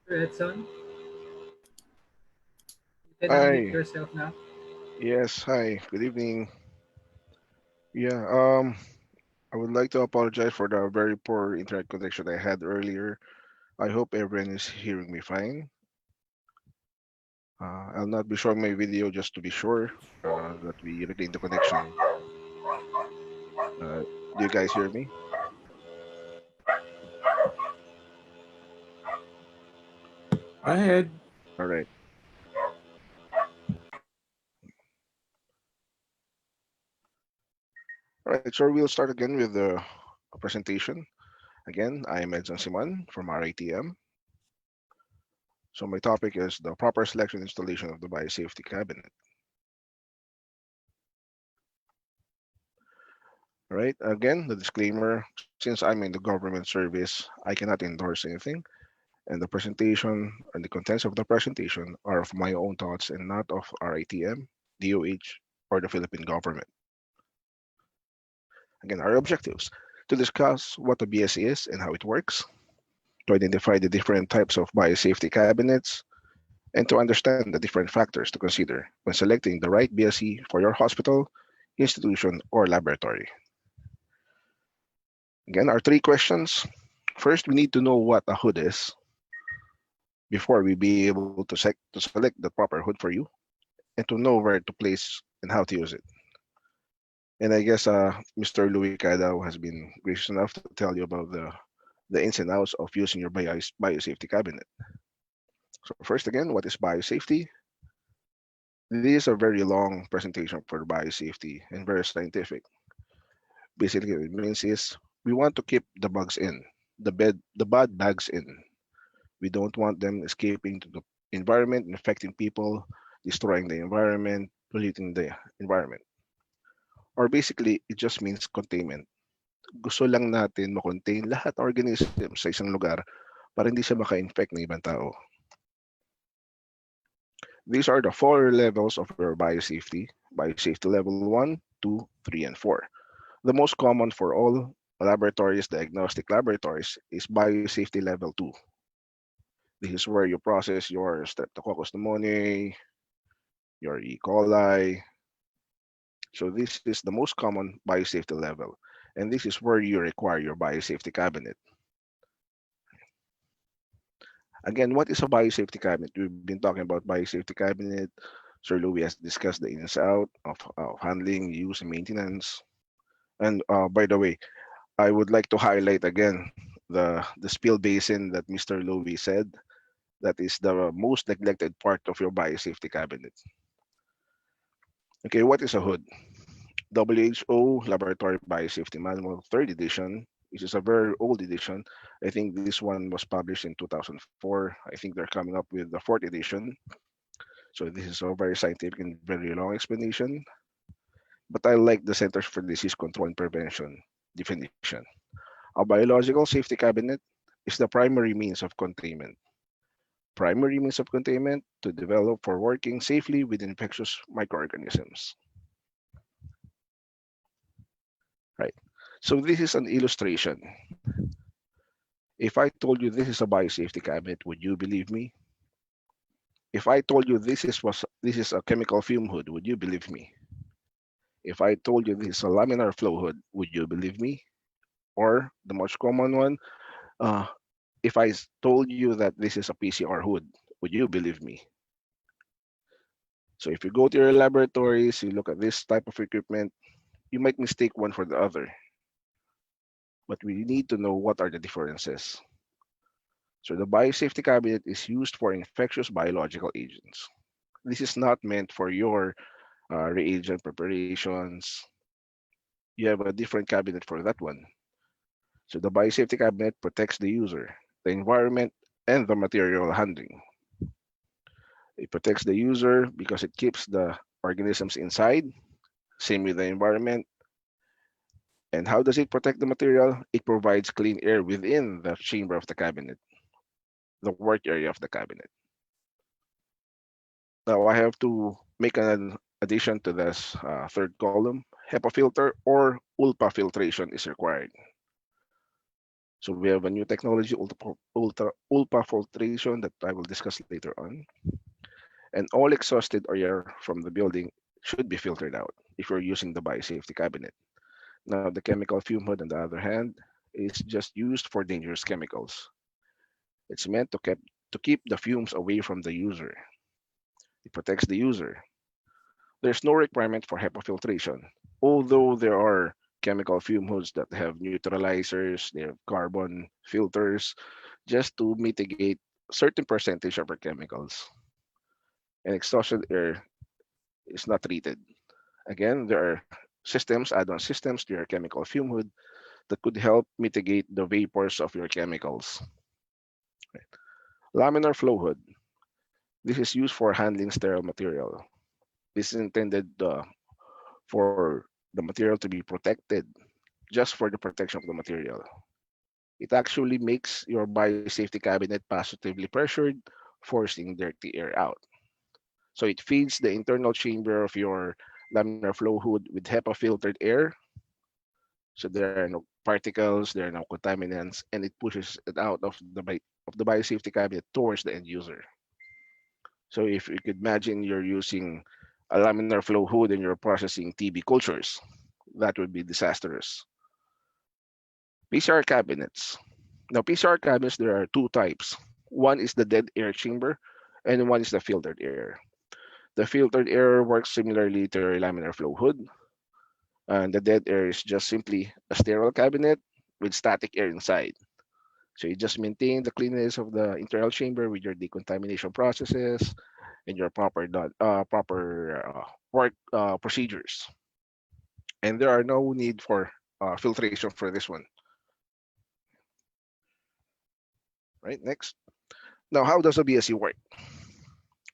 Sir Edson? You can Hi. unmute yourself now. Yes, hi. Good evening. Yeah, I would like to apologize for the very poor internet connection I had earlier. I hope everyone is hearing me fine. I'll not be showing my video just to be sure that we regain the connection. Do you guys hear me? Go ahead. All right. All right, so we'll start again with the presentation. Again, I'm Edson Siman from RITM. So my topic is the proper selection installation of the biosafety cabinet. All right, again, the disclaimer, since I'm in the government service, I cannot endorse anything. And the presentation and the contents of the presentation are of my own thoughts and not of RITM, DOH, or the Philippine government. Again, our objectives: to discuss what a BS is and how it works, to identify the different types of biosafety cabinets, and to understand the different factors to consider when selecting the right BSE for your hospital, institution, or laboratory. Again, our three questions. First, we need to know what a hood is before we be able to select the proper hood for you, and to know where to place and how to use it. And I guess Mr. Louis Cadao has been gracious enough to tell you about the ins and outs of using your biosafety cabinet. So first again, what is biosafety? This is a very long presentation for biosafety and very scientific. Basically, what it means is we want to keep the bugs in, the bad bugs in. We don't want them escaping to the environment, infecting people, destroying the environment, polluting the environment. Or basically, it just means containment. Gusto lang natin ma-contain lahat ng organism sa isang lugar para hindi siya maka-infect ng ibang tao. These are the 4 levels of your biosafety. Biosafety level 1, 2, 3, and 4. The most common for all laboratories, diagnostic laboratories, is biosafety level 2. This is where you process your Streptococcus pneumoniae, your E. coli. So this is the most common biosafety level. And this is where you require your biosafety cabinet. Again, what is a biosafety cabinet? We've been talking about biosafety cabinet. Sir Louis has discussed the ins out of handling, use, and maintenance. And by the way, I would like to highlight again the spill basin that Mr. Louis said. That is the most neglected part of your biosafety cabinet. Okay, what is a hood? WHO Laboratory Biosafety Manual, third edition, which is a very old edition. I think this one was published in 2004. I think they're coming up with the fourth edition. So this is a very scientific and very long explanation. But I like the Centers for Disease Control and Prevention definition. A biological safety cabinet is the primary means of containment. Primary means of containment to develop for working safely with infectious microorganisms. Right. So this is an illustration. If I told you this is a biosafety cabinet, would you believe me? If I told you this is a chemical fume hood, would you believe me? If I told you this is a laminar flow hood, would you believe me? Or the most common one, uh, if I told you that this is a PCR hood, would you believe me? So if you go to your laboratories, you look at this type of equipment, you might mistake one for the other. But we need to know what are the differences. So the biosafety cabinet is used for infectious biological agents. This is not meant for your reagent preparations. You have a different cabinet for that one. So the biosafety cabinet protects the user, the environment, and the material handling. It protects the user because it keeps the organisms inside, same with the environment. And how does it protect the material? It provides clean air within the chamber of the cabinet, the work area of the cabinet. Now I have to make an addition to this third column. HEPA filter or ULPA filtration is required. So we have a new technology, ULPA filtration, that I will discuss later on. And all exhausted air from the building should be filtered out if you're using the biosafety cabinet. Now, the chemical fume hood, on the other hand, is just used for dangerous chemicals. It's meant to keep the fumes away from the user. It protects the user. There's no requirement for HEPA filtration, although there are chemical fume hoods that have neutralizers, they have carbon filters, just to mitigate certain percentage of our chemicals. And exhausted air is not treated. Again, there are systems, add-on systems to your chemical fume hood that could help mitigate the vapors of your chemicals. Right. Laminar flow hood. This is used for handling sterile material. This is intended for the material to be protected, just for the protection of the material. It actually makes your biosafety cabinet positively pressured, forcing dirty air out. So it feeds the internal chamber of your laminar flow hood with HEPA filtered air. So there are no particles, there are no contaminants, and it pushes it out of the biosafety cabinet towards the end user. So if you could imagine you're using a laminar flow hood and you're processing TB cultures, that would be disastrous. PCR cabinets. Now, PCR cabinets, there are two types. One is the dead air chamber, and one is the filtered air. The filtered air works similarly to your laminar flow hood. And the dead air is just simply a sterile cabinet with static air inside. So you just maintain the cleanliness of the internal chamber with your decontamination processes and your proper work procedures. And there are no need for filtration for this one. Right, next. Now, how does a BSC work?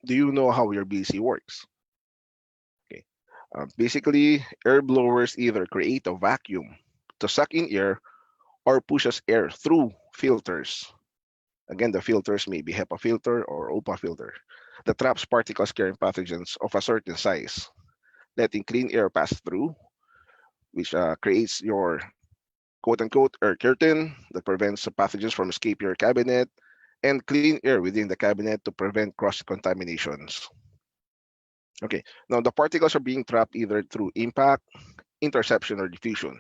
Do you know how your BSC works? Okay. Basically, air blowers either create a vacuum to suck in air or pushes air through filters. Again, the filters may be HEPA filter or OPA filter that traps particles carrying pathogens of a certain size, letting clean air pass through, which creates your quote-unquote air curtain that prevents the pathogens from escaping your cabinet, and clean air within the cabinet to prevent cross-contaminations. Okay, now the particles are being trapped either through impact, interception, or diffusion.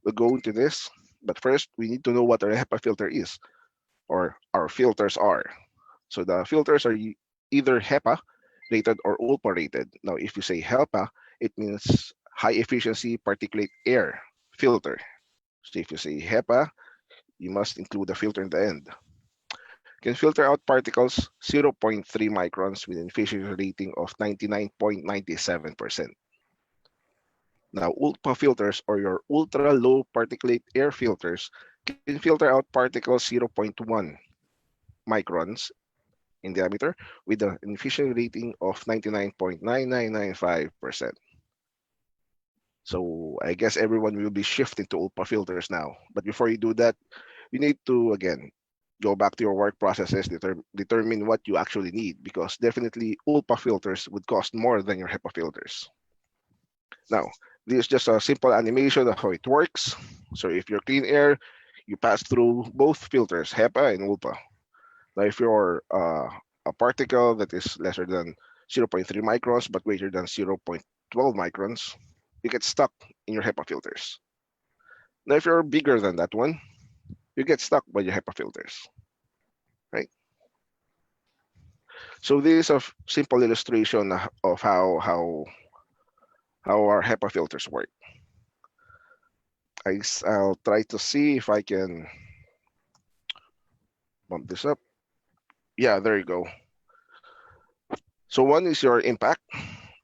We'll go into this, but first we need to know what our HEPA filter is, or our filters are. So the filters are either HEPA rated or ULPA rated. Now, if you say HEPA, it means high efficiency particulate air filter. So if you say HEPA, you must include the filter in the end. Can filter out particles 0.3 microns with an efficiency rating of 99.97%. Now, ULPA filters, or your ultra low particulate air filters, can filter out particles 0.1 microns in diameter with an efficiency rating of 99.9995%. So I guess everyone will be shifting to ULPA filters now. But before you do that, you need to, again, go back to your work processes, determine what you actually need, because definitely ULPA filters would cost more than your HEPA filters. Now, this is just a simple animation of how it works. So if you're clean air, you pass through both filters, HEPA and ULPA. Now, if you're a particle that is lesser than 0.3 microns but greater than 0.12 microns, you get stuck in your HEPA filters. Now, if you're bigger than that one, you get stuck by your HEPA filters, right? So this is a simple illustration of how our HEPA filters work. I'll try to see if I can bump this up. Yeah, there you go. So one is your impact.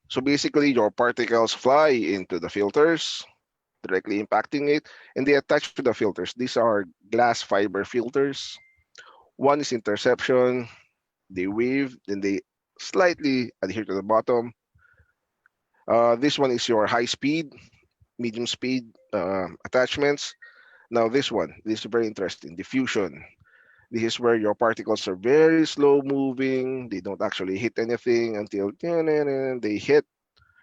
So basically your particles fly into the filters, directly impacting it, and they attach to the filters. These are glass fiber filters. One is interception, they wave, then they slightly adhere to the bottom. This one is your high speed, medium speed attachments. Now this is very interesting, diffusion. This is where your particles are very slow moving. They don't actually hit anything until they hit,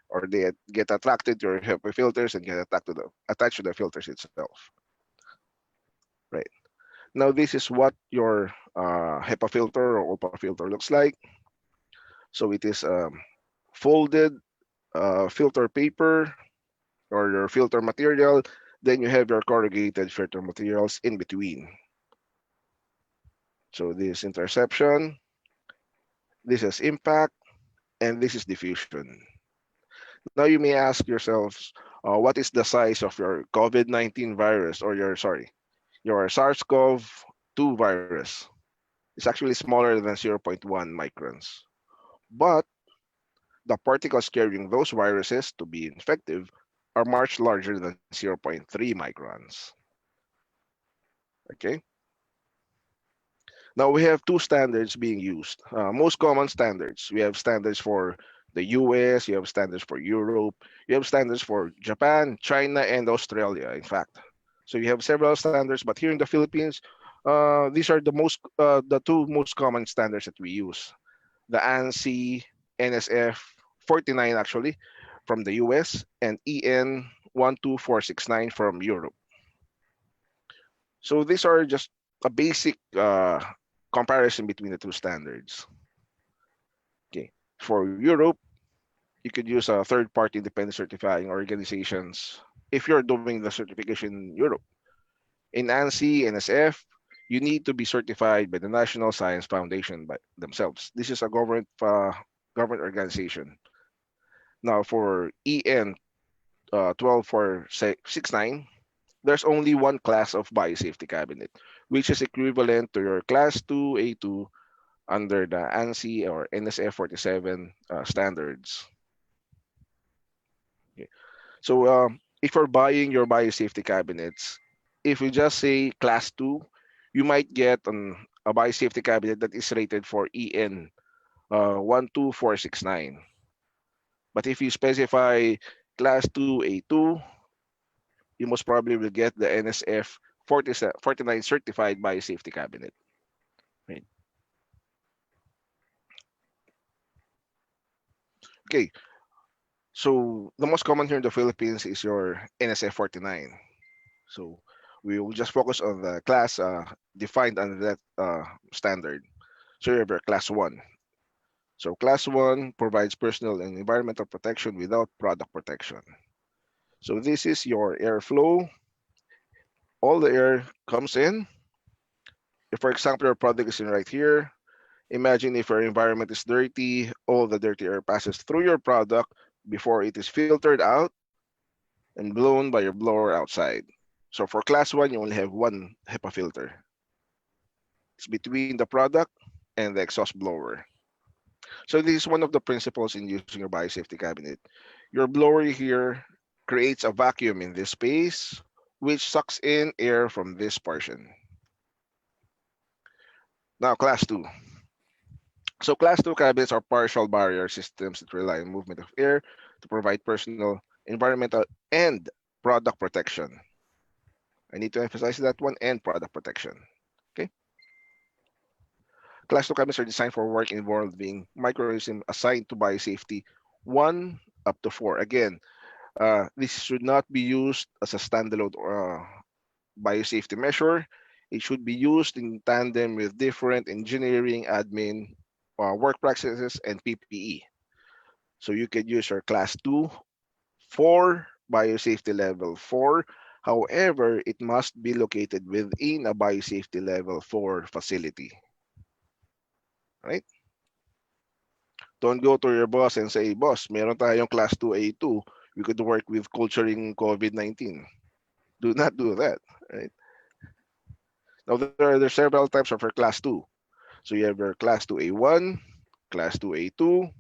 or they get attracted to your HEPA filters and get attached to the filters itself. Right. Now this is what your HEPA filter or ULPA filter looks like. So it is folded filter paper or your filter material. Then you have your corrugated filter materials in between. So this is interception, this is impact, and this is diffusion. Now you may ask yourselves, what is the size of your COVID-19 virus, or your SARS-CoV-2 virus? It's actually smaller than 0.1 microns. But the particles carrying those viruses to be infective are much larger than 0.3 microns. Okay. Now we have two standards being used. Most common standards. We have standards for the US, you have standards for Europe, you have standards for Japan, China, and Australia, in fact. So you have several standards, but here in the Philippines, these are the two most common standards that we use. The ANSI NSF 49 actually from the US, and EN 12469 from Europe. So these are just a basic comparison between the two standards. Okay, for Europe, you could use a third-party independent certifying organizations if you're doing the certification in Europe. In ANSI, NSF, you need to be certified by the National Science Foundation by themselves. This is a government organization. Now for EN 12469, there's only one class of biosafety cabinet, which is equivalent to your class 2 A2 under the ANSI or NSF 47 standards. Okay. So if you're buying your biosafety cabinets, if you just say class 2, you might get a biosafety cabinet that is rated for EN 12469. But if you specify class 2 A2, you most probably will get the NSF 49 certified biosafety cabinet. Right. Okay, so the most common here in the Philippines is your NSF 49. So we will just focus on the class defined under that standard. So you have your class 1. So class 1 provides personal and environmental protection without product protection. So this is your airflow. All the air comes in. If, for example, your product is in right here, imagine if your environment is dirty, all the dirty air passes through your product before it is filtered out and blown by your blower outside. So for class 1, you only have one HEPA filter. It's between the product and the exhaust blower. So this is one of the principles in using your biosafety cabinet. Your blower here creates a vacuum in this space, which sucks in air from this portion. Now, class 2. So class 2 cabinets are partial barrier systems that rely on movement of air to provide personal, environmental, and product protection. I need to emphasize that one, and product protection. Okay. Class 2 cabinets are designed for work involving microorganisms assigned to biosafety 1 up to 4. Again, this should not be used as a standalone biosafety measure. It should be used in tandem with different engineering, admin, work practices, and PPE. So you could use your class 2 for biosafety level 4. However, it must be located within a biosafety level 4 facility. Right? Don't go to your boss and say, boss, meron tayong class 2A2. We could work with culturing COVID-19. Do not do that. Right? Now, there are several types of your class 2. So you have your class 2A1, class 2A2,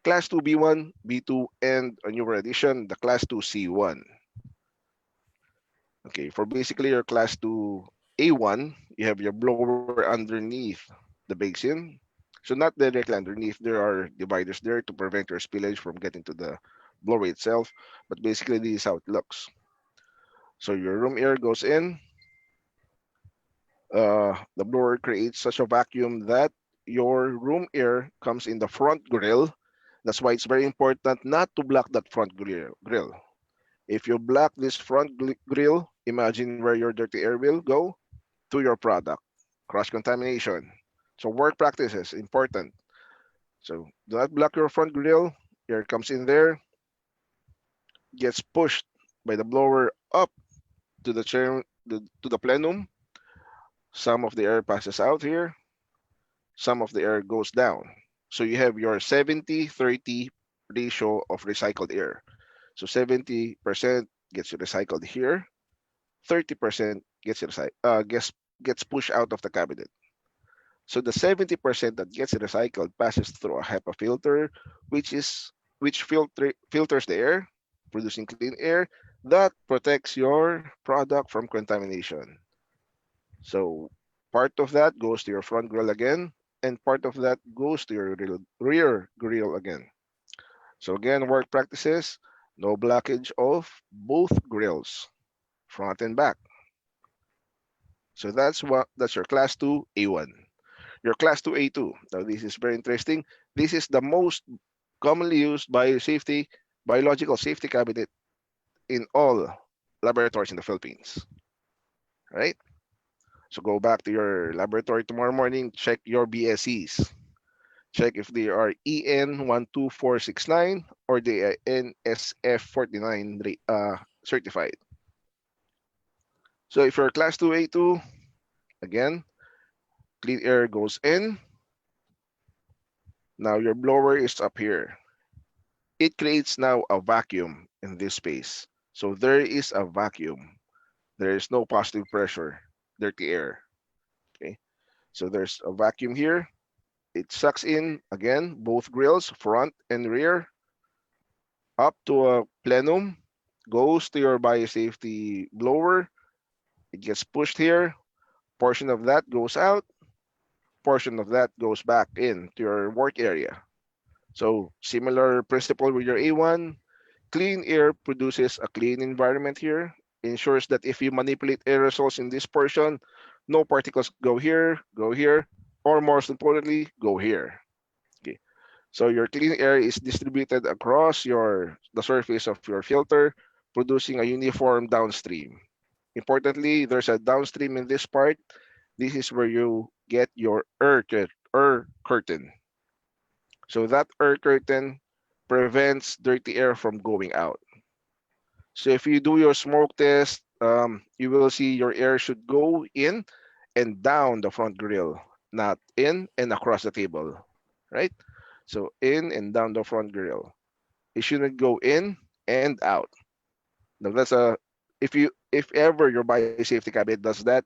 class 2B1, B2, and a newer addition, the class 2C1. Okay, for basically your class 2A1, you have your blower underneath the basin. So not directly underneath, there are dividers there to prevent your spillage from getting to the blower itself. But basically, this is how it looks. So your room air goes in. The blower creates such a vacuum that your room air comes in the front grill. That's why it's very important not to block that front grill. If you block this front grill, imagine where your dirty air will go to your product. Cross-contamination. So work practices, important. So do not block your front grill. Air comes in there, gets pushed by the blower up to the to the plenum. Some of the air passes out here. Some of the air goes down. So you have your 70-30 ratio of recycled air. So 70% gets recycled here, 30% gets pushed out of the cabinet. So the 70% that gets recycled passes through a HEPA filter, which filters the air, producing clean air that protects your product from contamination. So part of that goes to your front grill again, and part of that goes to your rear grill again. So again, work practices, no blockage of both grills, front and back. So that's your class 2 A1. Your class 2 A2. Now this is very interesting. This is the most commonly used biological safety cabinet in all laboratories in the Philippines. Right? So go back to your laboratory tomorrow morning, check your BSCs. Check if they are EN12469 or they are NSF49 certified. So if you're class 2A2, again, clean air goes in. Now your blower is up here. It creates now a vacuum in this space. So there is a vacuum. There is no positive pressure, dirty air. Okay. So there's a vacuum here. It sucks in, again, both grills, front and rear, up to a plenum, goes to your biosafety blower. It gets pushed here. Portion of that goes out. Portion of that goes back in to your work area. So similar principle with your A1. Clean air produces a clean environment here, ensures that if you manipulate aerosols in this portion, no particles go here, or most importantly, go here. Okay. So your clean air is distributed across the surface of your filter, producing a uniform downstream. Importantly, there's a downstream in this part. This is where you get your air curtain. So that air curtain prevents dirty air from going out. So if you do your smoke test, you will see your air should go in and down the front grill, not in and across the table, right? So in and down the front grill. It shouldn't go in and out. Now that's a if ever your biosafety cabinet does that,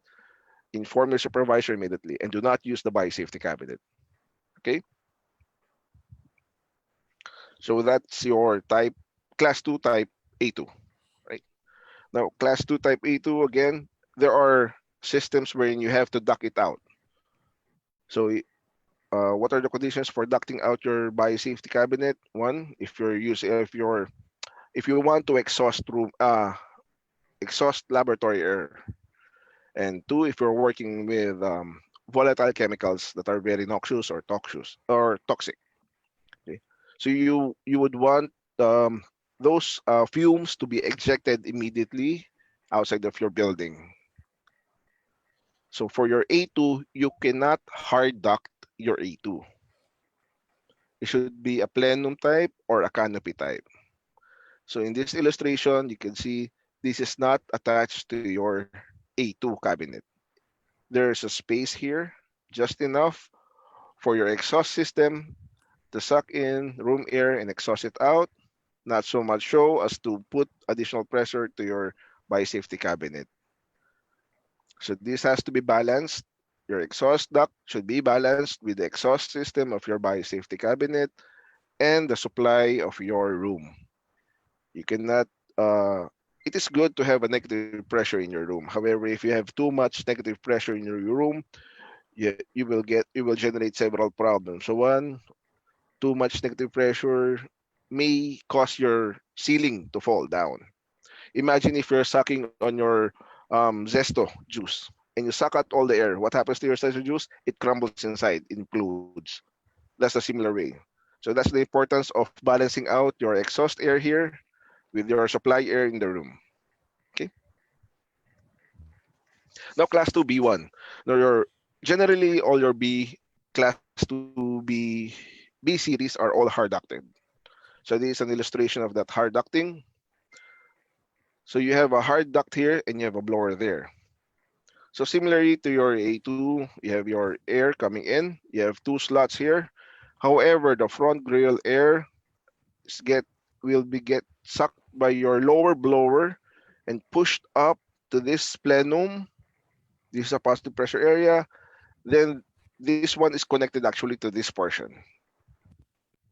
inform your supervisor immediately and do not use the biosafety cabinet. Okay? So that's your type class 2 type A2, right? Now class 2 type A2 again, there are systems wherein you have to duct it out. So what are the conditions for ducting out your biosafety cabinet? One, if you want to exhaust laboratory air, and two, if you're working with volatile chemicals that are very noxious or toxic. Okay? So you would want those fumes to be ejected immediately outside of your building. So for your A2, you cannot hard duct your A2. It should be a plenum type or a canopy type. So in this illustration, you can see this is not attached to your A2 cabinet. There's a space here, just enough for your exhaust system to suck in room air and exhaust it out, not so much so as to put additional pressure to your biosafety cabinet. So this has to be balanced. Your exhaust duct should be balanced with the exhaust system of your biosafety cabinet and the supply of your room. You cannot it is good to have a negative pressure in your room. However, if you have too much negative pressure in your room, you will generate several problems. So one, too much negative pressure may cause your ceiling to fall down. Imagine if you're sucking on your Zesto juice and you suck out all the air. What happens to your Zesto juice? It crumbles inside, implodes. That's a similar way. So that's the importance of balancing out your exhaust air here with your supply air in the room. Okay. Now class 2 B1. Now your generally all your class 2 B series are all hard ducted. So this is an illustration of that hard ducting. So you have a hard duct here and you have a blower there. So similarly to your A2, you have your air coming in. You have two slots here. However, the front grill air get sucked by your lower blower and pushed up to this plenum. This is a positive pressure area. Then this one is connected actually to this portion.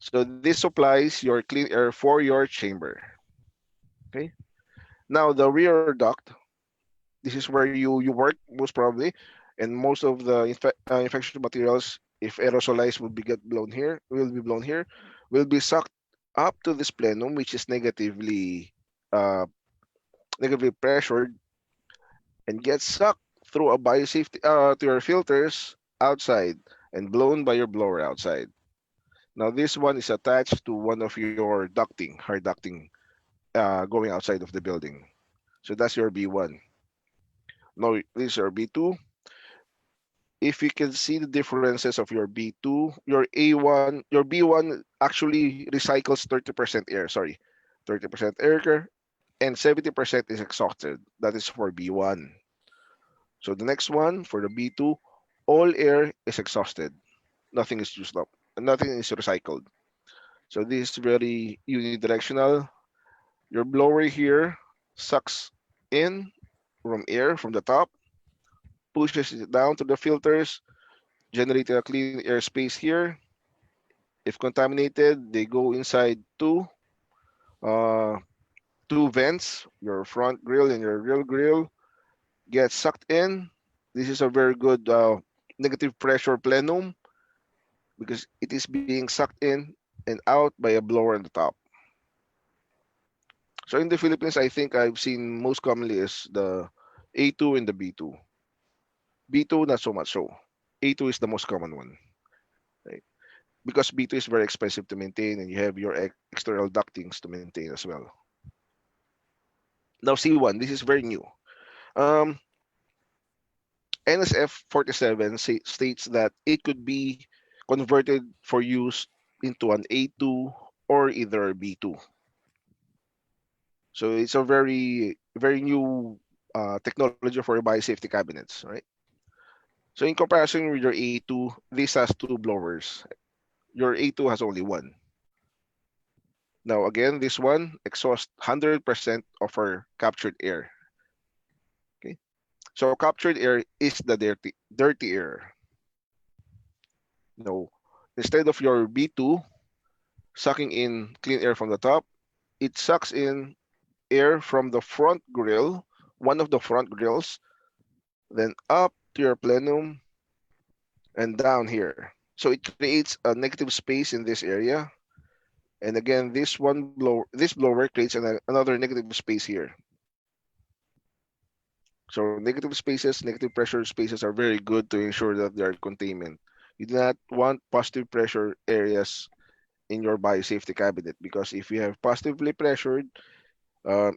So this supplies your clean air for your chamber. Okay. Now the rear duct, this is where you work most probably, and most of the infectious materials, if aerosolized, will be blown here, will be sucked up to this plenum, which is uh, negatively pressured, and gets sucked through a biosafety to your filters outside and blown by your blower outside. Now this one is attached to one of your hard ducting, going outside of the building. So that's your B1. Now this is your B2. If you can see the differences of your B2, your A1, your B1 actually recycles 30% air, sorry, 30% air and 70% is exhausted. That is for B1. So the next one for the B2, all air is exhausted. Nothing is used up. Nothing is recycled. So this is very unidirectional. Your blower here sucks in room air from the top, pushes it down to the filters, generating a clean air space here. If contaminated, they go inside uh, two vents, your front grill and your rear grill, get sucked in. This is a very good negative pressure plenum because it is being sucked in and out by a blower on the top. So in the Philippines, I think I've seen most commonly is the A2 and the B2. B2, not so much so. A2 is the most common one, right? Because B2 is very expensive to maintain and you have your external ductings to maintain as well. Now C1, this is very new. Um, NSF 47 states that it could be converted for use into an A2 or either a B2. So it's a very new technology for biosafety cabinets, right? So in comparison with your A2, this has two blowers. Your A2 has only one. Now again, this one exhausts 100% of our captured air. Okay, so captured air is the dirty air. No, instead of your B2 sucking in clean air from the top, it sucks in air from the front grill, one of the front grills, then up to your plenum and down here. So it creates a negative space in this area. And again, this blower creates another negative space here. So negative spaces, negative pressure spaces are very good to ensure that they are containment. You do not want positive pressure areas in your biosafety cabinet, because if you have positively pressured,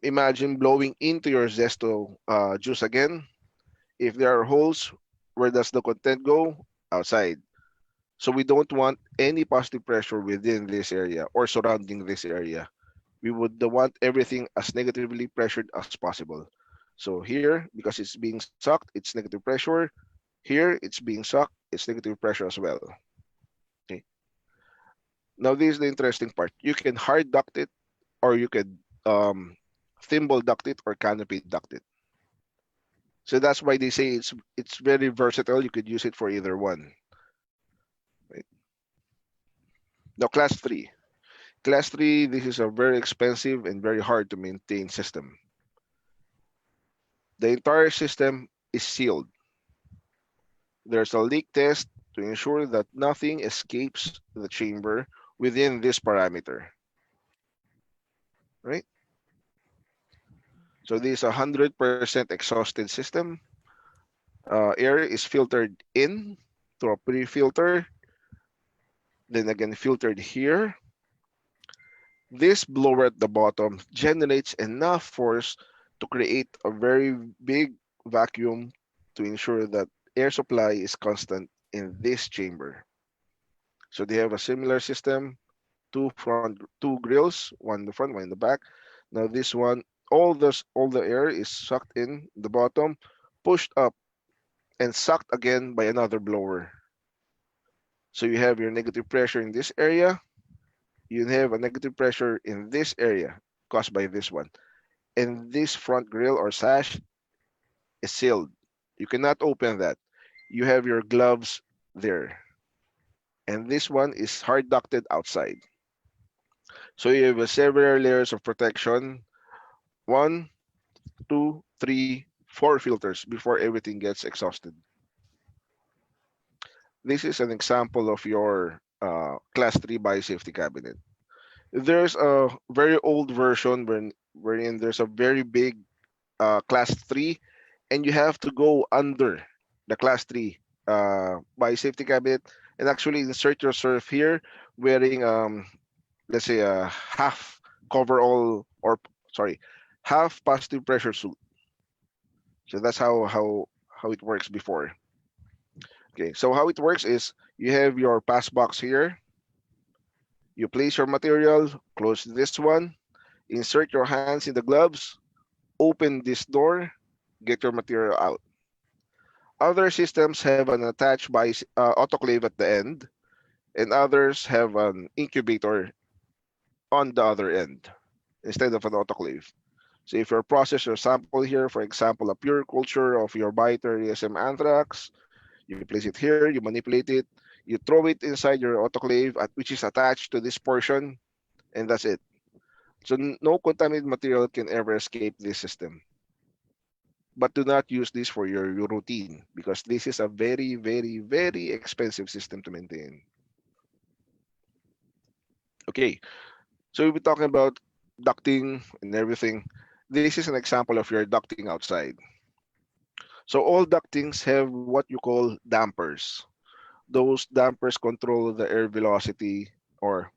imagine blowing into your Zesto juice again. If there are holes, where does the content go? Outside. So we don't want any positive pressure within this area or surrounding this area. We would want everything as negatively pressured as possible. So here, because it's being sucked, it's negative pressure. Here, it's being sucked, it's negative pressure as well. Okay. Now this is the interesting part. You can hard duct it, or you can thimble duct it or canopy duct it. So that's why they say it's very versatile. You could use it for either one. Right? Now class 3. Class 3, this is a very expensive and very hard to maintain system. The entire system is sealed. There's a leak test to ensure that nothing escapes the chamber within this parameter. Right? So this is a 100% exhausted system. Air is filtered in through a pre-filter, then again filtered here. This blower at the bottom generates enough force to create a very big vacuum to ensure that air supply is constant in this chamber. So they have a similar system, two grills, one in the front, one in the back. Now this one, all the air is sucked in the bottom, pushed up, and sucked again by another blower. So you have your negative pressure in this area. You have a negative pressure in this area caused by this one. And this front grill or sash is sealed. You cannot open that. You have your gloves there. And this one is hard ducted outside. So you have several layers of protection. 1, 2, 3, 4 filters before everything gets exhausted. This is an example of your class 3 biosafety cabinet. There's a very old version wherein there's a very big class 3, and you have to go under the class 3 biosafety cabinet and actually insert yourself here wearing let's say a half coverall, or sorry, half positive pressure suit. So that's how it works before. Okay, so how it works is you have your pass box here. You place your material, close this one, insert your hands in the gloves, open this door, get your material out. Other systems have an attached autoclave at the end, and others have an incubator on the other end instead of an autoclave. So if you process your sample here, for example, a pure culture of your biter ESM anthrax, you place it here, you manipulate it, you throw it inside your autoclave, which is attached to this portion, and that's it. So no contaminated material can ever escape this system. But do not use this for your routine, because this is a very, very, very expensive system to maintain. Okay, so we'll be talking about ducting and everything. This is an example of your ducting outside. So all ductings have what you call dampers. Those dampers control the air velocity, or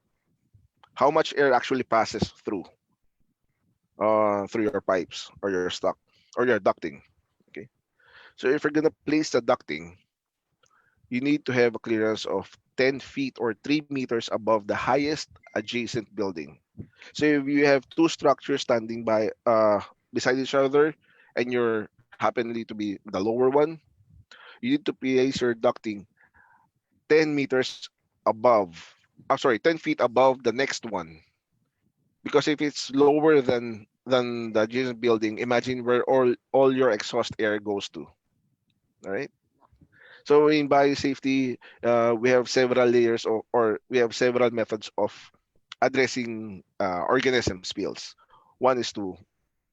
how much air actually passes through your pipes or your stock or your ducting. Okay, so if you're gonna place the ducting, you need to have a clearance of 10 feet or 3 meters above the highest adjacent building. So if you have two structures standing beside each other, and you're happenly to be the lower one, you need to place your ducting 10 meters above. I'm sorry, 10 feet above the next one. Because if it's lower than the adjacent building, imagine where all your exhaust air goes to. All right. So in biosafety, we have several layers or we have several methods of addressing organism spills. One is to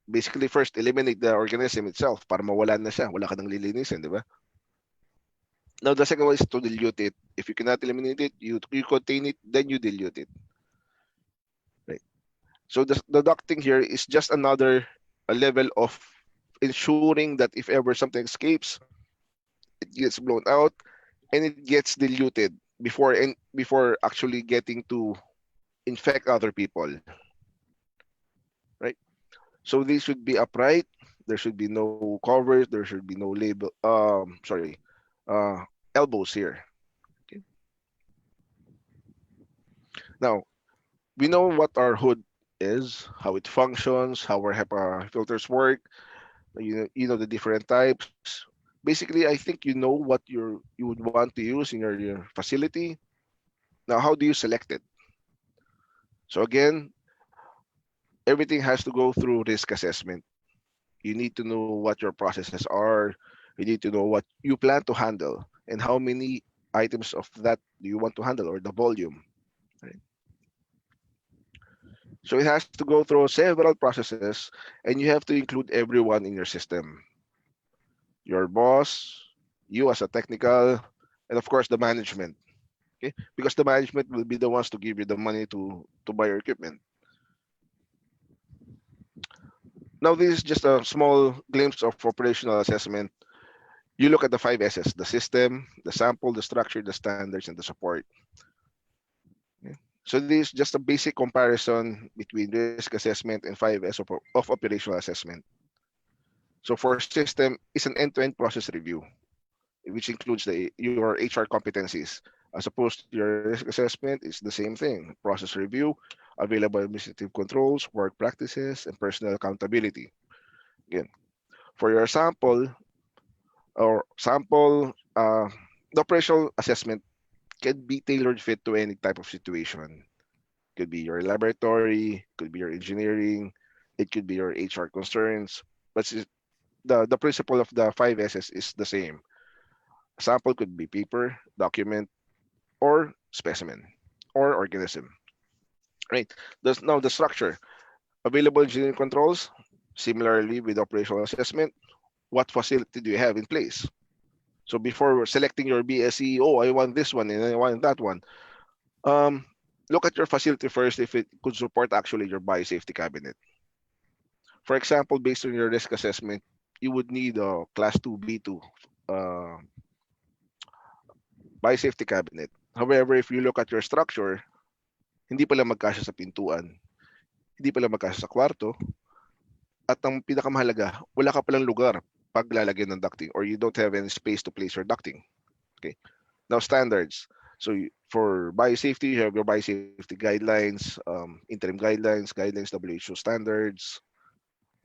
basically first eliminate the organism itself para mawalan na siya. Wala ka nang lilinisin, di ba? Now, the second one is to dilute it. If you cannot eliminate it, you contain it, then you dilute it. Right. So the ducting here is just another level of ensuring that if ever something escapes, it gets blown out and it gets diluted before actually getting to infect other people. Right. So these should be upright. There should be no covers. There should be no label. Uh, elbows here. Okay. Now we know what our hood is, how it functions, how our HEPA filters work. You know the different types. Basically, I think you know what you would want to use in your facility. Now, how do you select it? So again, everything has to go through risk assessment. You need to know what your processes are. You need to know what you plan to handle and how many items of that do you want to handle, or the volume. Right? So it has to go through several processes, and you have to include everyone in your system. Your boss, you as a technical, and of course the management. Okay, because the management will be the ones to give you the money to buy your equipment. Now this is just a small glimpse of operational assessment. You look at the 5 S's: the system, the sample, the structure, the standards, and the support. Okay. So this is just a basic comparison between risk assessment and 5 S of operational assessment. So for system, it's an end-to-end process review, which includes your HR competencies. As opposed to your risk assessment, it's the same thing: process review, available administrative controls, work practices, and personal accountability. Again, for your the operational assessment can be tailored fit to any type of situation. Could be your laboratory, could be your engineering, it could be your HR concerns, but the principle of the 5 S's is the same. A sample could be paper, document, or specimen, or organism. Right. Now the structure. Available engineering controls. Similarly with operational assessment, what facility do you have in place? So before selecting your BSE, oh, I want this one and I want that one. Look at your facility first if it could support actually your biosafety cabinet. For example, based on your risk assessment, you would need a class 2 B2 uh, biosafety cabinet. However, if you look at your structure, hindi pala magkasya sa pintuan, hindi pala magkasya sa kwarto, at ang pinakamahalaga, wala ka palang lugar pag lalagyan ng ducting, or you don't have any space to place your ducting. Okay. Now standards. So for biosafety, you have your biosafety guidelines, interim guidelines, WHO standards.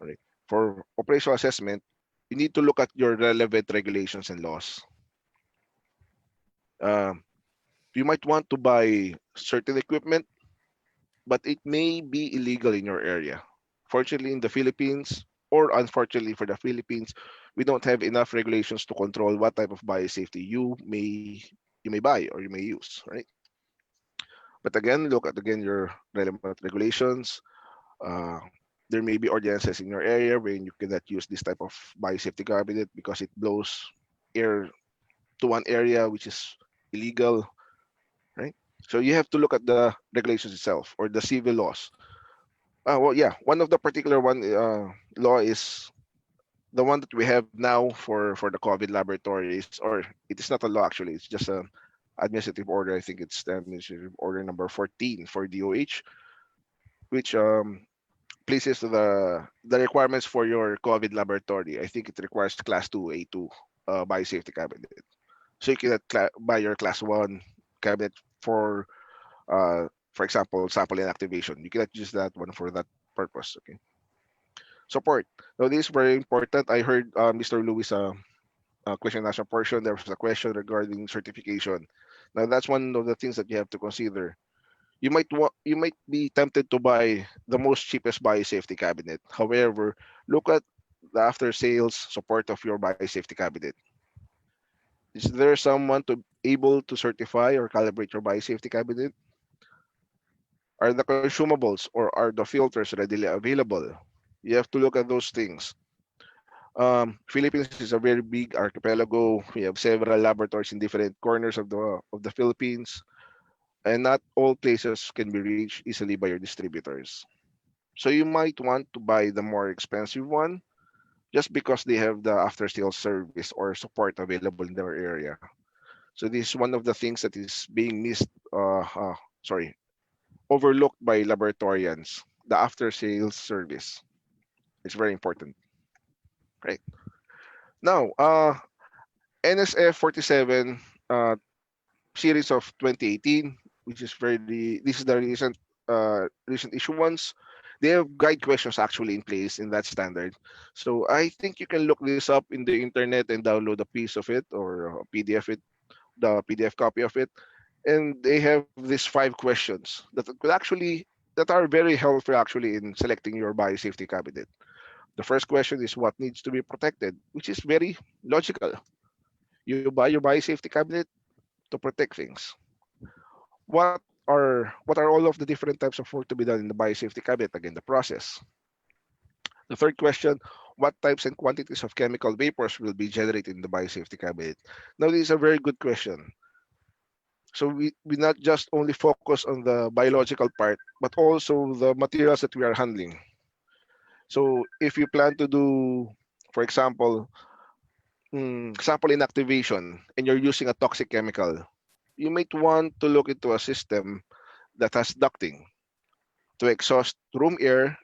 All right. For operational assessment, you need to look at your relevant regulations and laws. You might want to buy certain equipment, but it may be illegal in your area. Fortunately, in the Philippines, or unfortunately for the Philippines, we don't have enough regulations to control what type of biosafety you may buy or you may use, right? But again, look at your relevant regulations. There may be ordinances in your area where you cannot use this type of biosafety cabinet because it blows air to one area which is illegal, right? So you have to look at the regulations itself or the civil laws. Well, yeah, one of the particular law is the one that we have now for the COVID laboratories, or it is not a law actually. It's just a administrative order. I think it's the administrative order number 14 for DOH, which places the requirements for your COVID laboratory. I think it requires class 2 A2 biosafety cabinet. So you cannot buy your class 1 cabinet for example, sample inactivation. You cannot use that one for that purpose. Okay. Support. Now this is very important. I heard Mr. Lewis question and answer portion. There was a question regarding certification. Now that's one of the things that you have to consider. You might be tempted to buy the most cheapest biosafety cabinet. However, look at the after sales support of your biosafety cabinet. Is there someone to able to certify or calibrate your biosafety cabinet? Are the consumables or are the filters readily available? You have to look at those things. Philippines is a very big archipelago. We have several laboratories in different corners of the Philippines, and not all places can be reached easily by your distributors. So you might want to buy the more expensive one just because they have the after sales service or support available in their area. So this is one of the things that is being sorry, overlooked by laboratorians, the after sales service. It's very important, right? Now, NSF 47 series of 2018, which is this is the recent issue ones. They have guide questions actually in place in that standard. So I think you can look this up in the internet and download a piece of it or a PDF the PDF copy of it. And they have these 5 questions that are very helpful actually in selecting your biosafety cabinet. The first question is what needs to be protected, which is very logical. You buy your biosafety cabinet to protect things. What are all of the different types of work to be done in the biosafety cabinet? Again, the process. The third question, what types and quantities of chemical vapors will be generated in the biosafety cabinet? Now, this is a very good question. So we not just only focus on the biological part, but also the materials that we are handling. So if you plan to do, for example, sample inactivation and you're using a toxic chemical, you might want to look into a system that has ducting to exhaust room air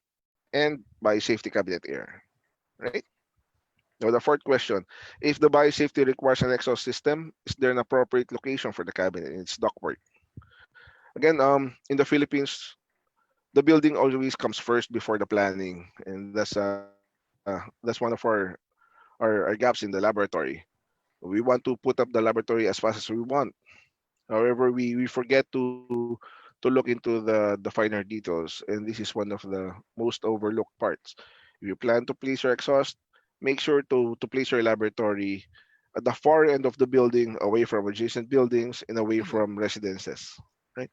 and biosafety cabinet air, right? Now the fourth question, if the biosafety requires an exhaust system, is there an appropriate location for the cabinet in its ductwork? Again, in the Philippines, the building always comes first before the planning, and that's one of our gaps in the laboratory. We want to put up the laboratory as fast as we want. However, we forget to look into the finer details, and this is one of the most overlooked parts. If you plan to place your exhaust, make sure to place your laboratory at the far end of the building, away from adjacent buildings and away from residences. Right.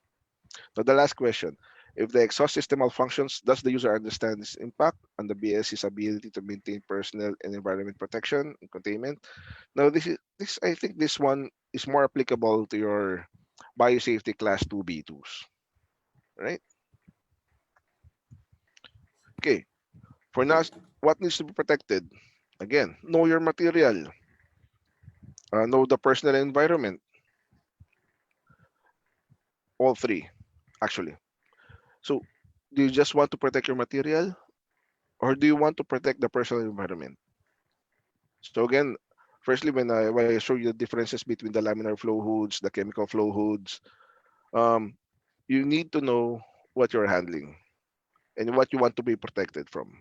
So the last question. If the exhaust system malfunctions, does the user understand its impact on the BSC's ability to maintain personal and environment protection and containment? Now, this I think this one is more applicable to your biosafety class 2 B2s, right? Okay, for now, what needs to be protected? Again, know your material, know the personal environment, all three, actually. So, do you just want to protect your material or do you want to protect the personal environment? So again, firstly, when I show you the differences between the laminar flow hoods, the chemical flow hoods, um, you need to know what you're handling and what you want to be protected from.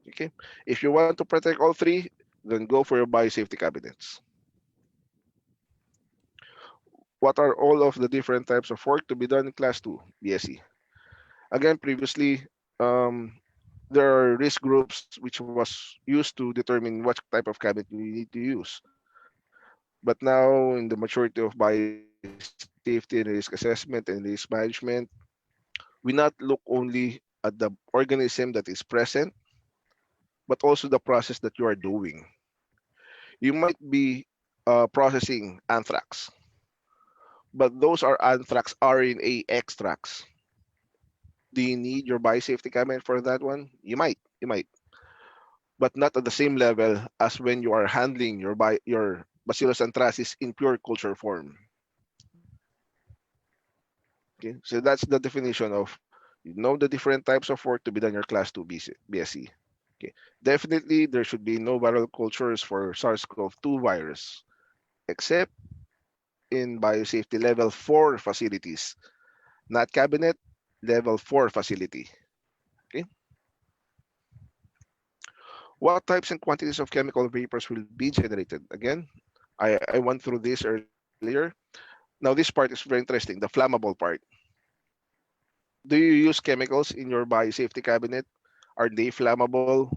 Okay, if you want to protect all three, then go for your biosafety cabinets. What are all of the different types of work to be done in class 2 BSE? Again, previously, um, there are risk groups which was used to determine what type of cabinet you need to use. But now, in the maturity of biosafety and risk assessment and risk management, we not look only at the organism that is present, but also the process that you are doing. You might be processing anthrax, but those are anthrax RNA extracts. Do you need your biosafety cabinet for that one? You might, but not at the same level as when you are handling your Bacillus anthracis in pure culture form. Okay, so that's the definition of the different types of work to be done in your class 2 BSc. Okay, definitely there should be no viral cultures for SARS-CoV-2 virus, except in biosafety level 4 facilities, not cabinet, level 4 facility. Okay. What types and quantities of chemical vapors will be generated? Again, I went through this earlier. Now this part is very interesting, the flammable part. Do you use chemicals in your biosafety cabinet? Are they flammable?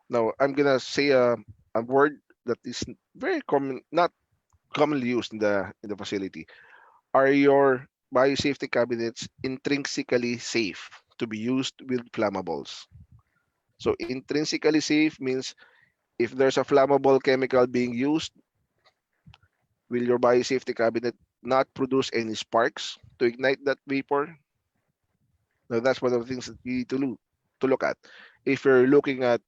Now I'm gonna say a word that is very common, not commonly used in the facility. Are your biosafety cabinets intrinsically safe to be used with flammables? So intrinsically safe means if there's a flammable chemical being used, will your biosafety cabinet not produce any sparks to ignite that vapor? Now that's one of the things that you need to look at. If you're looking at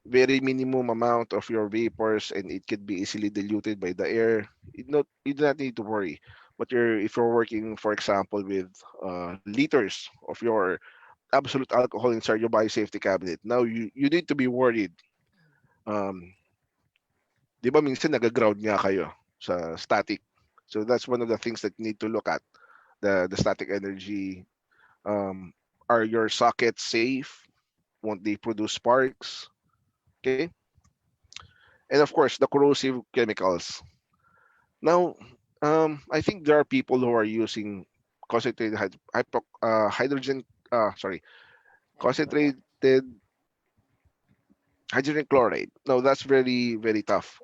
very minimum amount of your vapors and it could be easily diluted by the air, you do not need to worry. But if you're working, for example, with liters of your absolute alcohol inside your biosafety cabinet, now you need to be worried. Um, Di ba minsan nag-ground nga kayo sa static. So that's one of the things that you need to look at. The static energy. Um, are your sockets safe? Won't they produce sparks? Okay. And of course, the corrosive chemicals. Now, I think there are people who are using concentrated hydrogen, concentrated hydrogen chloride. No, that's very very tough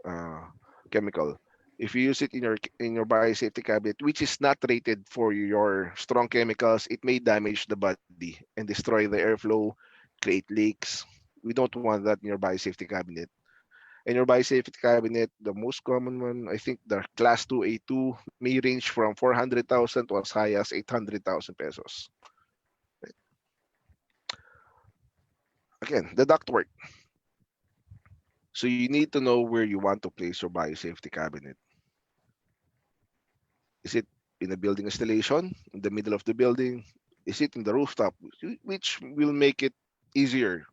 chemical. If you use it in your biosafety cabinet, which is not rated for your strong chemicals, it may damage the body and destroy the airflow, create leaks. We don't want that in your biosafety cabinet. In your biosafety cabinet, the most common one, I think the class 2 A2 may range from 400,000 to as high as 800,000 pesos. Again, the ductwork. So you need to know where you want to place your biosafety cabinet. Is it in a building installation, in the middle of the building? Is it in the rooftop, which will make it easier?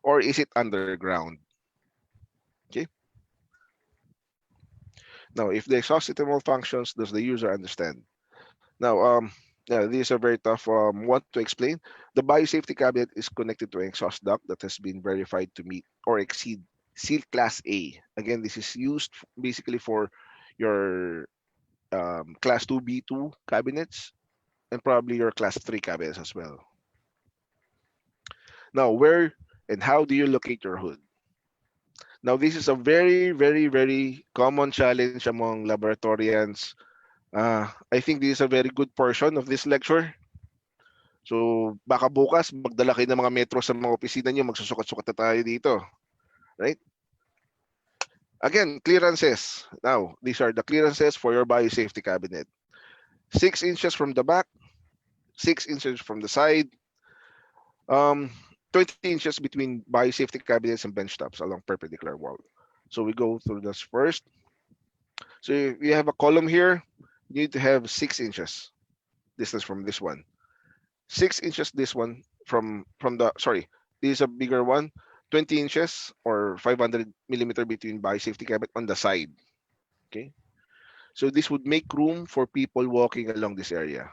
Or is it underground? Okay. Now, if the exhaust system malfunctions, does the user understand? Now, yeah, these are very tough one to explain. The biosafety cabinet is connected to an exhaust duct that has been verified to meet or exceed seal class A. Again, this is used basically for your class 2 B2 cabinets and probably your class 3 cabinets as well. Now, where and how do you locate your hood? Now, this is a very, very, very common challenge among laboratorians. I think this is a very good portion of this lecture. So, baka bukas, magdala kayo ng mga metro sa mga opisina nyo, magsusukat-sukat na tayo dito. Right? Again, clearances. Now, these are the clearances for your biosafety cabinet. 6 inches from the back, 6 inches from the side, 20 inches between biosafety cabinets and bench tops along perpendicular wall. So we go through this first. So if you have a column here, you need to have 6 inches distance from this one. 6 inches this one from the, sorry, this is a bigger one, 20 inches or 500 millimeter between biosafety cabinet on the side. Okay. So this would make room for people walking along this area.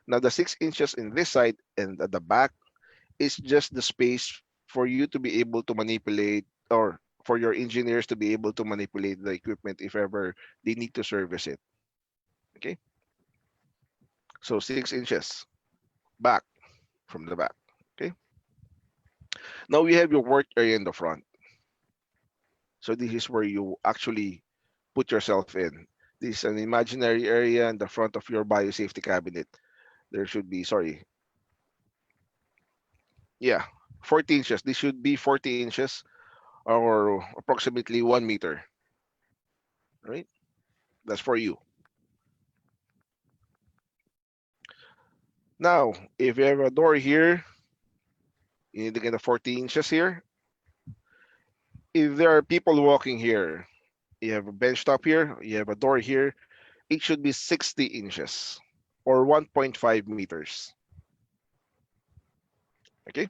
Now the 6 inches in this side and at the back is just the space for you to be able to manipulate, or for your engineers to be able to manipulate the equipment if ever they need to service it. Okay. So 6 inches back from the back. Okay. Now we have your work area in the front. So this is where you actually put yourself in. This is an imaginary area in the front of your biosafety cabinet. There should be, sorry. Yeah, 40 inches. This should be 40 inches or approximately 1 meter. Right? That's for you. Now, if you have a door here, you need to get a 40 inches here. If there are people walking here, you have a bench top here, you have a door here, it should be 60 inches or 1.5 meters. Okay?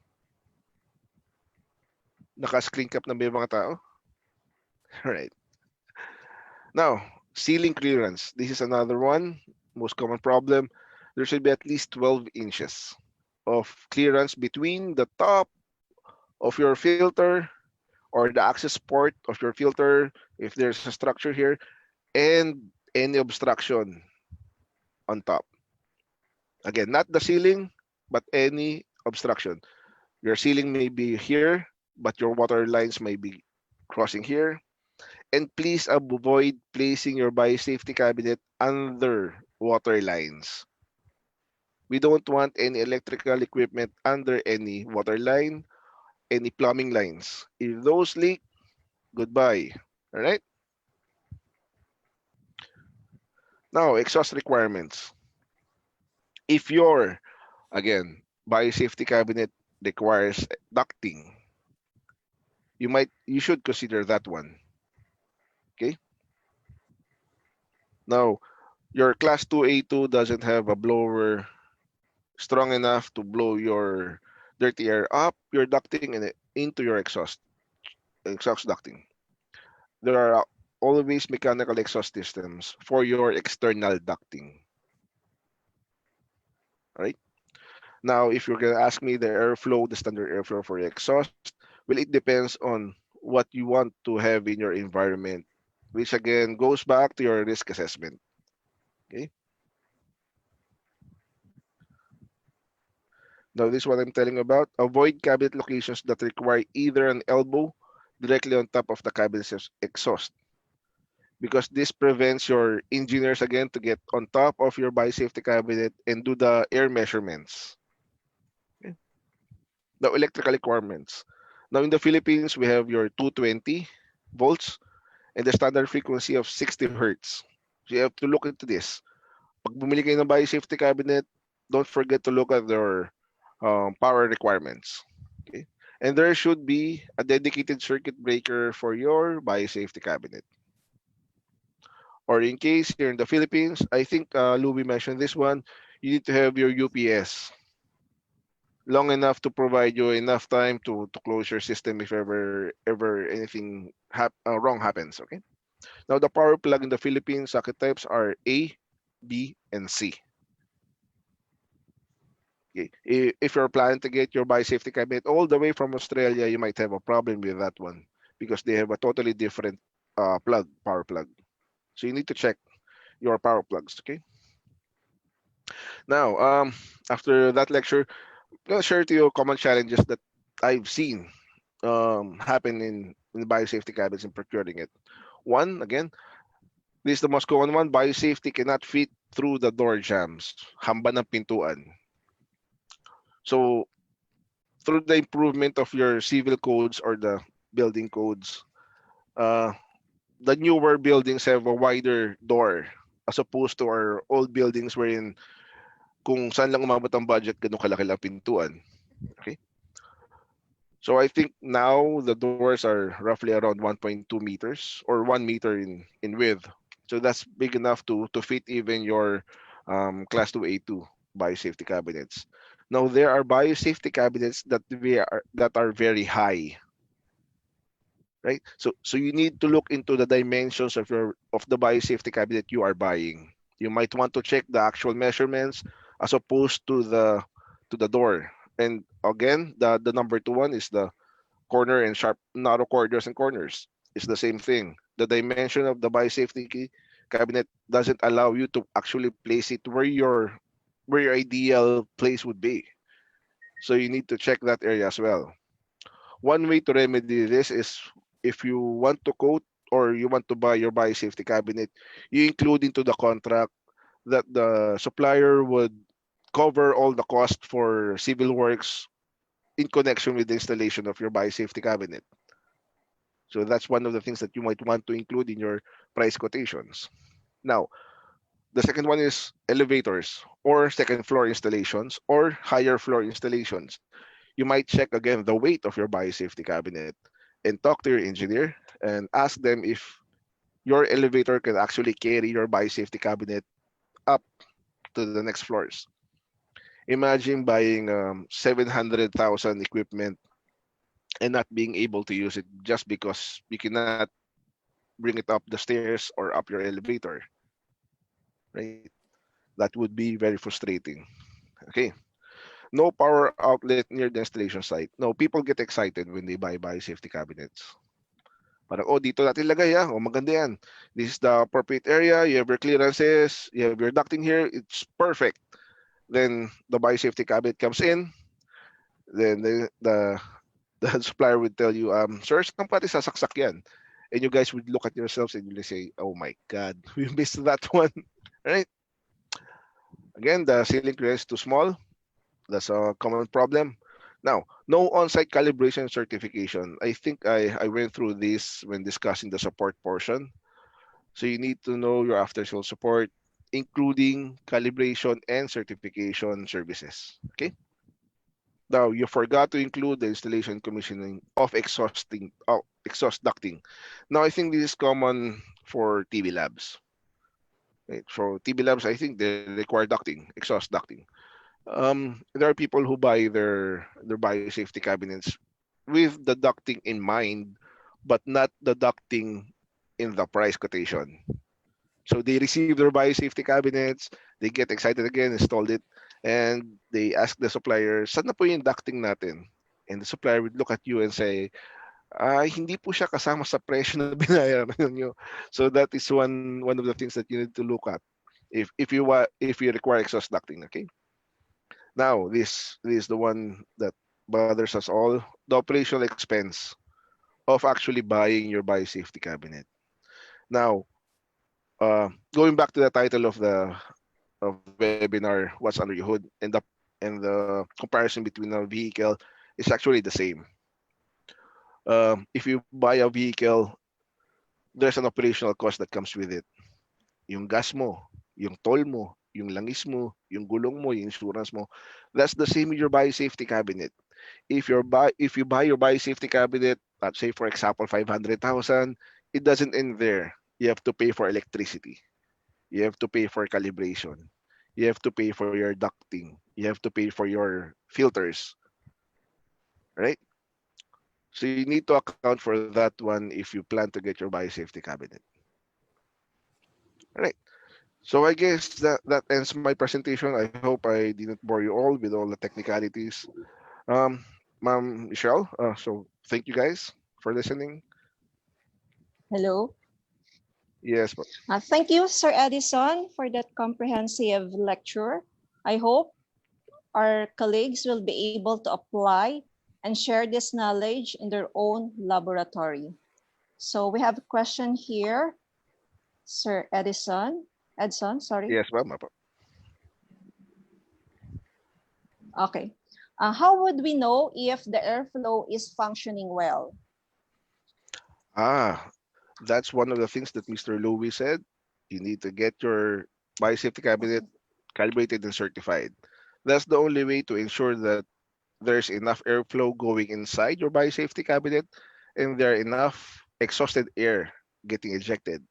Naka-screen cap na ba yung mga tao? All right. Now, ceiling clearance. This is another one, most common problem. There should be at least 12 inches of clearance between the top of your filter or the access port of your filter, if there's a structure here, and any obstruction on top. Again, not the ceiling, but any obstruction. Your ceiling may be here, but your water lines may be crossing here. And please avoid placing your biosafety cabinet under water lines. We don't want any electrical equipment under any water line, any plumbing lines. If those leak, goodbye. All right? Now, exhaust requirements. If your, again, biosafety cabinet requires ducting, you should consider that one. Okay? Now, your class 2A2 doesn't have a blower strong enough to blow your dirty air up your ducting and into your exhaust ducting. There are always mechanical exhaust systems for your external ducting. Right? Now, if you're gonna ask me the airflow, the standard airflow for your exhaust, well, it depends on what you want to have in your environment, which again goes back to your risk assessment. Okay. Now, this is what I'm telling about. Avoid cabinet locations that require either an elbow directly on top of the cabinet's exhaust, because this prevents your engineers again to get on top of your biosafety cabinet and do the air measurements. Okay. Now, electrical requirements. Now, in the Philippines, we have your 220 volts and the standard frequency of 60 hertz. So you have to look into this. Pag bumili kayo ng biosafety cabinet, don't forget to look at their power requirements. Okay. And there should be a dedicated circuit breaker for your biosafety cabinet. Or in case here in the Philippines, I think Louie mentioned this one, you need to have your UPS long enough to provide you enough time to close your system if ever anything wrong happens. Okay. Now the power plug in the Philippines socket types are A, B, and C. Okay. If you're planning to get your biosafety cabinet all the way from Australia, you might have a problem with that one because they have a totally different power plug. So you need to check your power plugs. Okay. Now, after that lecture, I'm gonna share to you common challenges that I've seen happen in biosafety cabinets and procuring it. One, again, this is the most common one. Biosafety cannot fit through the door jambs. Hamba ng pintuan. So, through the improvement of your civil codes or the building codes, uh, the newer buildings have a wider door as opposed to our old buildings wherein kung saan lang umabot ang budget, ganun kalaki lang pintuan. Okay? So I think now the doors are roughly around 1.2 meters or 1 meter in width. So that's big enough to fit even your class 2A2 biosafety cabinets. Now there are biosafety cabinets that are very high, right? So you need to look into the dimensions of the biosafety cabinet you are buying. You might want to check the actual measurements as opposed to the door. And again, the number two one is the corner and sharp narrow corners and corners. It's the same thing. The dimension of the biosafety cabinet doesn't allow you to actually place it where your ideal place would be. So you need to check that area as well. One way to remedy this is if you want to quote or you want to buy your biosafety cabinet, you include into the contract that the supplier would cover all the cost for civil works in connection with the installation of your biosafety cabinet. So that's one of the things that you might want to include in your price quotations. Now, the second one is elevators or second floor installations or higher floor installations. You might check again the weight of your biosafety cabinet and talk to your engineer and ask them if your elevator can actually carry your biosafety cabinet up to the next floors. Imagine buying 700,000 equipment and not being able to use it just because you cannot bring it up the stairs or up your elevator, right? That would be very frustrating. Okay. No power outlet near the installation site. No, people get excited when they buy biosafety cabinets. Parang, oh, dito natin lagay, ah. Oh, maganda yan. This is the appropriate area. You have your clearances. You have your ducting here. It's perfect. Then the biosafety cabinet comes in. Then the supplier would tell you, sir, saan pati sasaksak yan? And you guys would look at yourselves and you'll say, oh my God, we missed that one, right? Again, the ceiling clearance is too small. That's a common problem. Now, no on-site calibration certification. I think I went through this when discussing the support portion. So you need to know your after-sale support, including calibration and certification services. Okay. Now, you forgot to include the installation and commissioning of exhaust ducting. Now, I think this is common for TV labs. Right? For TV labs, I think they require ducting, exhaust ducting. There are people who buy their biosafety cabinets with the ducting in mind, but not the ducting in the price quotation. So they receive their biosafety cabinets, they get excited again, installed it, and they ask the supplier, saan na po yung ducting natin? And the supplier would look at you and say, hindi po siya kasama sa presyo na binayaran niyo. So that is one of the things that you need to look at if you require exhaust ducting, okay? Now, this is the one that bothers us all, the operational expense of actually buying your biosafety cabinet. Now, going back to the title of the webinar, what's under your hood, and the comparison between a vehicle is actually the same. If you buy a vehicle, there's an operational cost that comes with it. Yung gas mo, yung toll mo, yung langis mo, yung gulong mo, yung insurance mo. That's the same with your biosafety cabinet. If you buy your biosafety cabinet, let's say for example 500,000, it doesn't end there. You have to pay for electricity. You have to pay for calibration. You have to pay for your ducting. You have to pay for your filters. Right? So you need to account for that one if you plan to get your biosafety cabinet. All right. So I guess that ends my presentation. I hope I didn't bore you all with all the technicalities. Ma'am Michelle, so thank you guys for listening. Hello. Yes. Thank you, Sir Edison, for that comprehensive lecture. I hope our colleagues will be able to apply and share this knowledge in their own laboratory. So we have a question here, Sir Edison, sorry. Yes, ma'am. Okay. How would we know if the airflow is functioning well? That's one of the things that Mr. Louis said. You need to get your biosafety cabinet calibrated and certified. That's the only way to ensure that there's enough airflow going inside your biosafety cabinet and there are enough exhausted air getting ejected.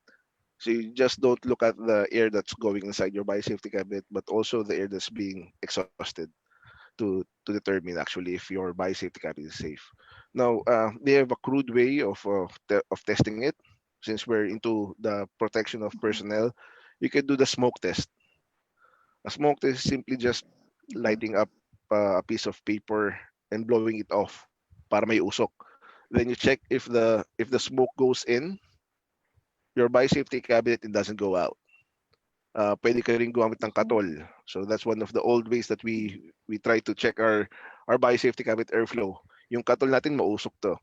So you just don't look at the air that's going inside your biosafety cabinet, but also the air that's being exhausted to determine actually if your biosafety cabinet is safe. Now, they have a crude way of testing it. Since we're into the protection of personnel, you can do the smoke test. A smoke test is simply just lighting up a piece of paper and blowing it off para may usok. Then you check if the smoke goes in your biosafety cabinet, it doesn't go out. Pwede ka rin gumamit ng katol. So that's one of the old ways that we try to check our biosafety cabinet airflow. Yung katol natin mausok to.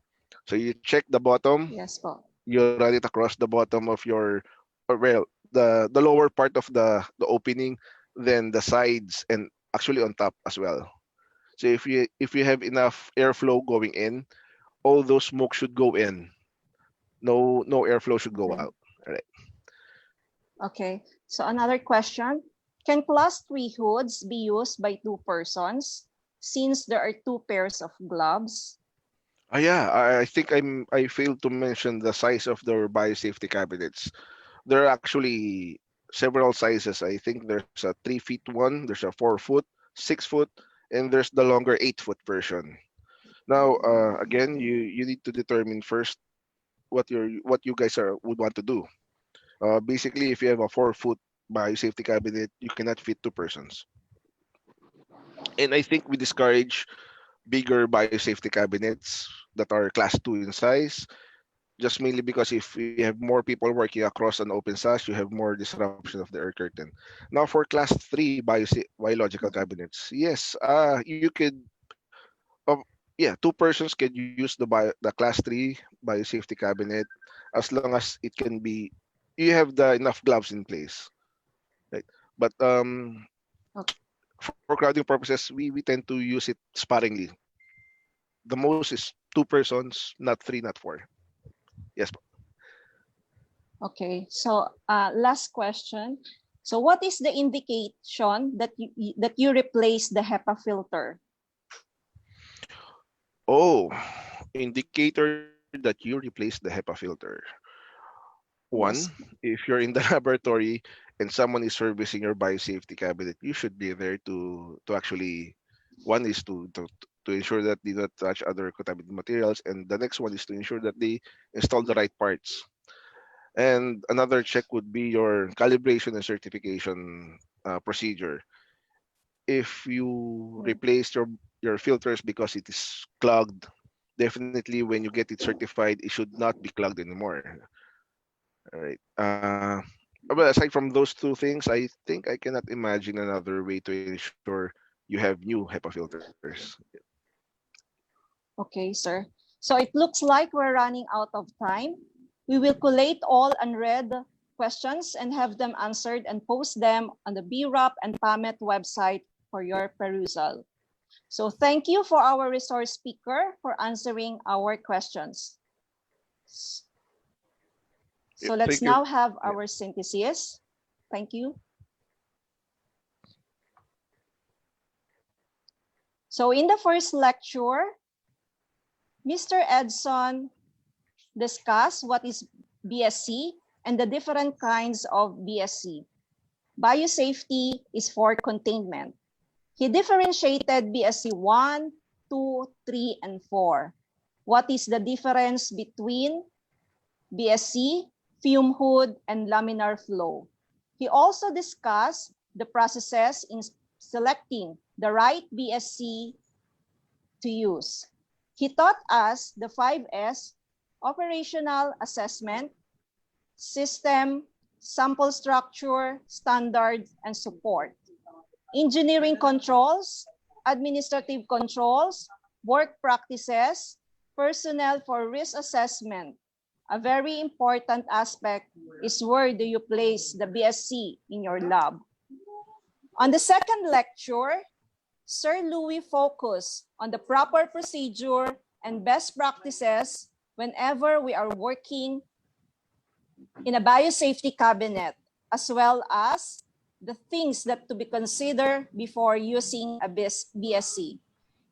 So you check the bottom. Yes, po. You run it across the bottom of your, the lower part of the opening, then the sides, and actually on top as well. So if you have enough airflow going in, all those smoke should go in. No airflow should go out. All right. Okay, so another question. Can class 3 hoods be used by 2 persons since there are 2 pairs of gloves? Yeah, I think I failed to mention the size of the biosafety cabinets. There are actually several sizes. I think there's a 3 feet one, there's a 4 foot, 6 foot, and there's the longer 8 foot version. Now, again, you need to determine first what you guys would want to do. Basically, if you have a 4-foot biosafety cabinet, you cannot fit 2 persons. And I think we discourage bigger biosafety cabinets that are class 2 in size, just mainly because if you have more people working across an open sash, you have more disruption of the air curtain. Now, for class 3 biological cabinets, yes, you could, yeah, 2 persons can use the class 3 biosafety cabinet as long as it can be, you have the enough gloves in place, right? But for crowding purposes, we tend to use it sparingly. The most is 2 persons, not 3, not 4. Yes. Okay, so last question. So what is the indication that you replace the HEPA filter? Oh, indicator that you replace the HEPA filter. One, Yes. if you're in the laboratory and someone is servicing your biosafety cabinet, you should be there to actually, one is to ensure that they don't touch other contaminated materials, and the next one is to ensure that they install the right parts. And another check would be your calibration and certification procedure. If you replace your filters because it is clogged, definitely when you get it certified, it should not be clogged anymore. All right. But aside from those two things, I think I cannot imagine another way to ensure you have new HEPA filters. Okay, sir. So it looks like we're running out of time. We will collate all unread questions and have them answered and post them on the BRAP and PAMET website for your perusal. So thank you for our resource speaker for answering our questions. So Yeah, let's thank you. now have Yeah. our synthesis. Thank you. So in the first lecture, Mr. Edson discussed what is BSC and the different kinds of BSC. Biosafety is for containment. He differentiated BSC 1, 2, 3, and 4. What is the difference between BSC, fume hood, and laminar flow? He also discussed the processes in selecting the right BSC to use. He taught us the 5S: operational assessment, system, sample structure, standards, and support. Engineering controls, administrative controls, work practices, personnel for risk assessment. A very important aspect is where do you place the BSC in your lab. On the second lecture, Sir Louis focused on the proper procedure and best practices whenever we are working in a biosafety cabinet, as well as the things that to be considered before using a BSC.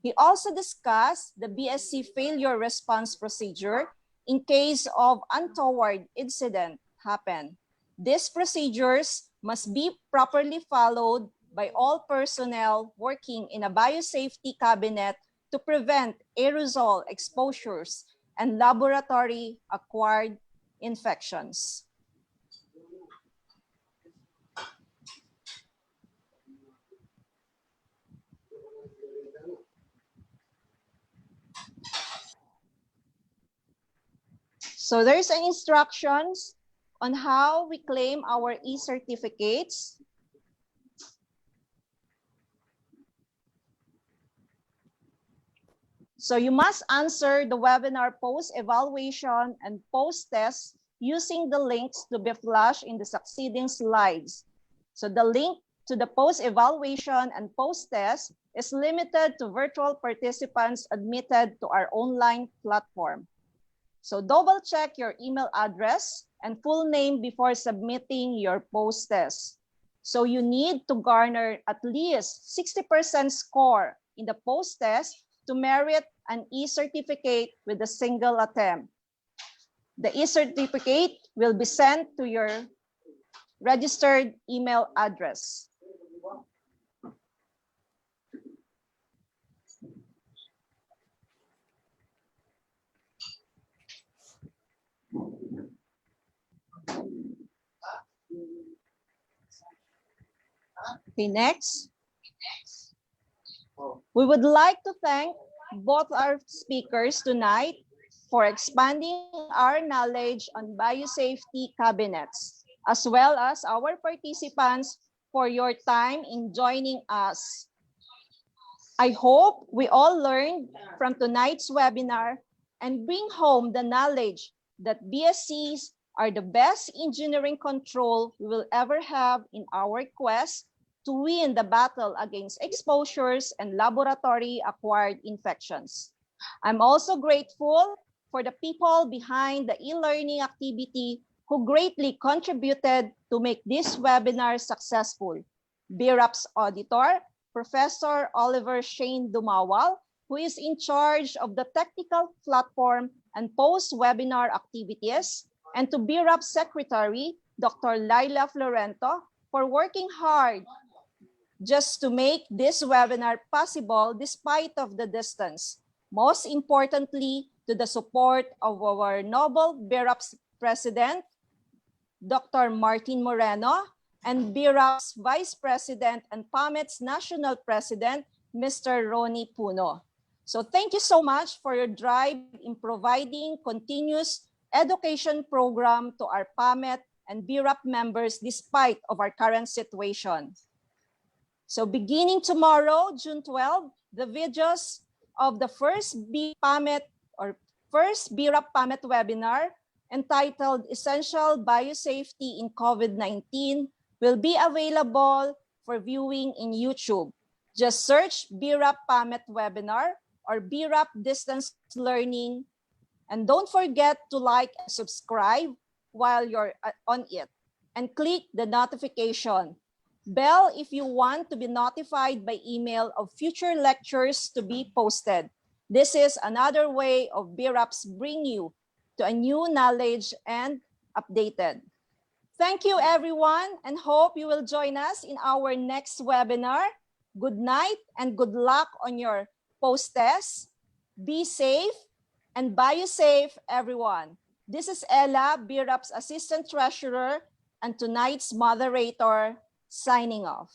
He also discussed the BSC failure response procedure in case of untoward incident happen. These procedures must be properly followed by all personnel working in a biosafety cabinet to prevent aerosol exposures and laboratory acquired infections. So there's an instructions on how we claim our e-certificates. So you must answer the webinar post-evaluation and post-test using the links to be flashed in the succeeding slides. So the link to the post-evaluation and post-test is limited to virtual participants admitted to our online platform. So double check your email address and full name before submitting your post-test. So you need to garner at least 60% score in the post-test to merit an e-certificate with a single attempt. The e-certificate will be sent to your registered email address. Okay, next. We would like to thank both our speakers tonight for expanding our knowledge on biosafety cabinets, as well as our participants for your time in joining us. I hope we all learned from tonight's webinar and bring home the knowledge that BSCs are the best engineering control we will ever have in our quest to win the battle against exposures and laboratory-acquired infections. I'm also grateful for the people behind the e-learning activity who greatly contributed to make this webinar successful. BRAP's auditor, Professor Oliver Shane Dumawal, who is in charge of the technical platform and post-webinar activities, and to BRAP's secretary, Dr. Laila Florento, for working hard just to make this webinar possible despite of the distance. Most importantly, to the support of our noble BRAP's president, Dr. Martin Moreno, and BRAP's Vice President and PAMET's National President, Mr. Ronnie Puno. So thank you so much for your drive in providing continuous education program to our PAMET and BRAP members despite of our current situation. So beginning tomorrow, June 12, the videos of the first BPAMET or first BRAP-PAMET webinar entitled Essential Biosafety in COVID-19 will be available for viewing in YouTube. Just search BRAP-PAMET webinar or BRAP distance learning, and don't forget to like and subscribe while you're on it, and click the notification bell if you want to be notified by email of future lectures to be posted. This is another way of BRAPs bring you to a new knowledge and updated. Thank you everyone, and hope you will join us in our next webinar. Good night and good luck on your post-test. Be safe and biosafe everyone. This is Ella, BRAP's Assistant Treasurer and tonight's moderator, signing off.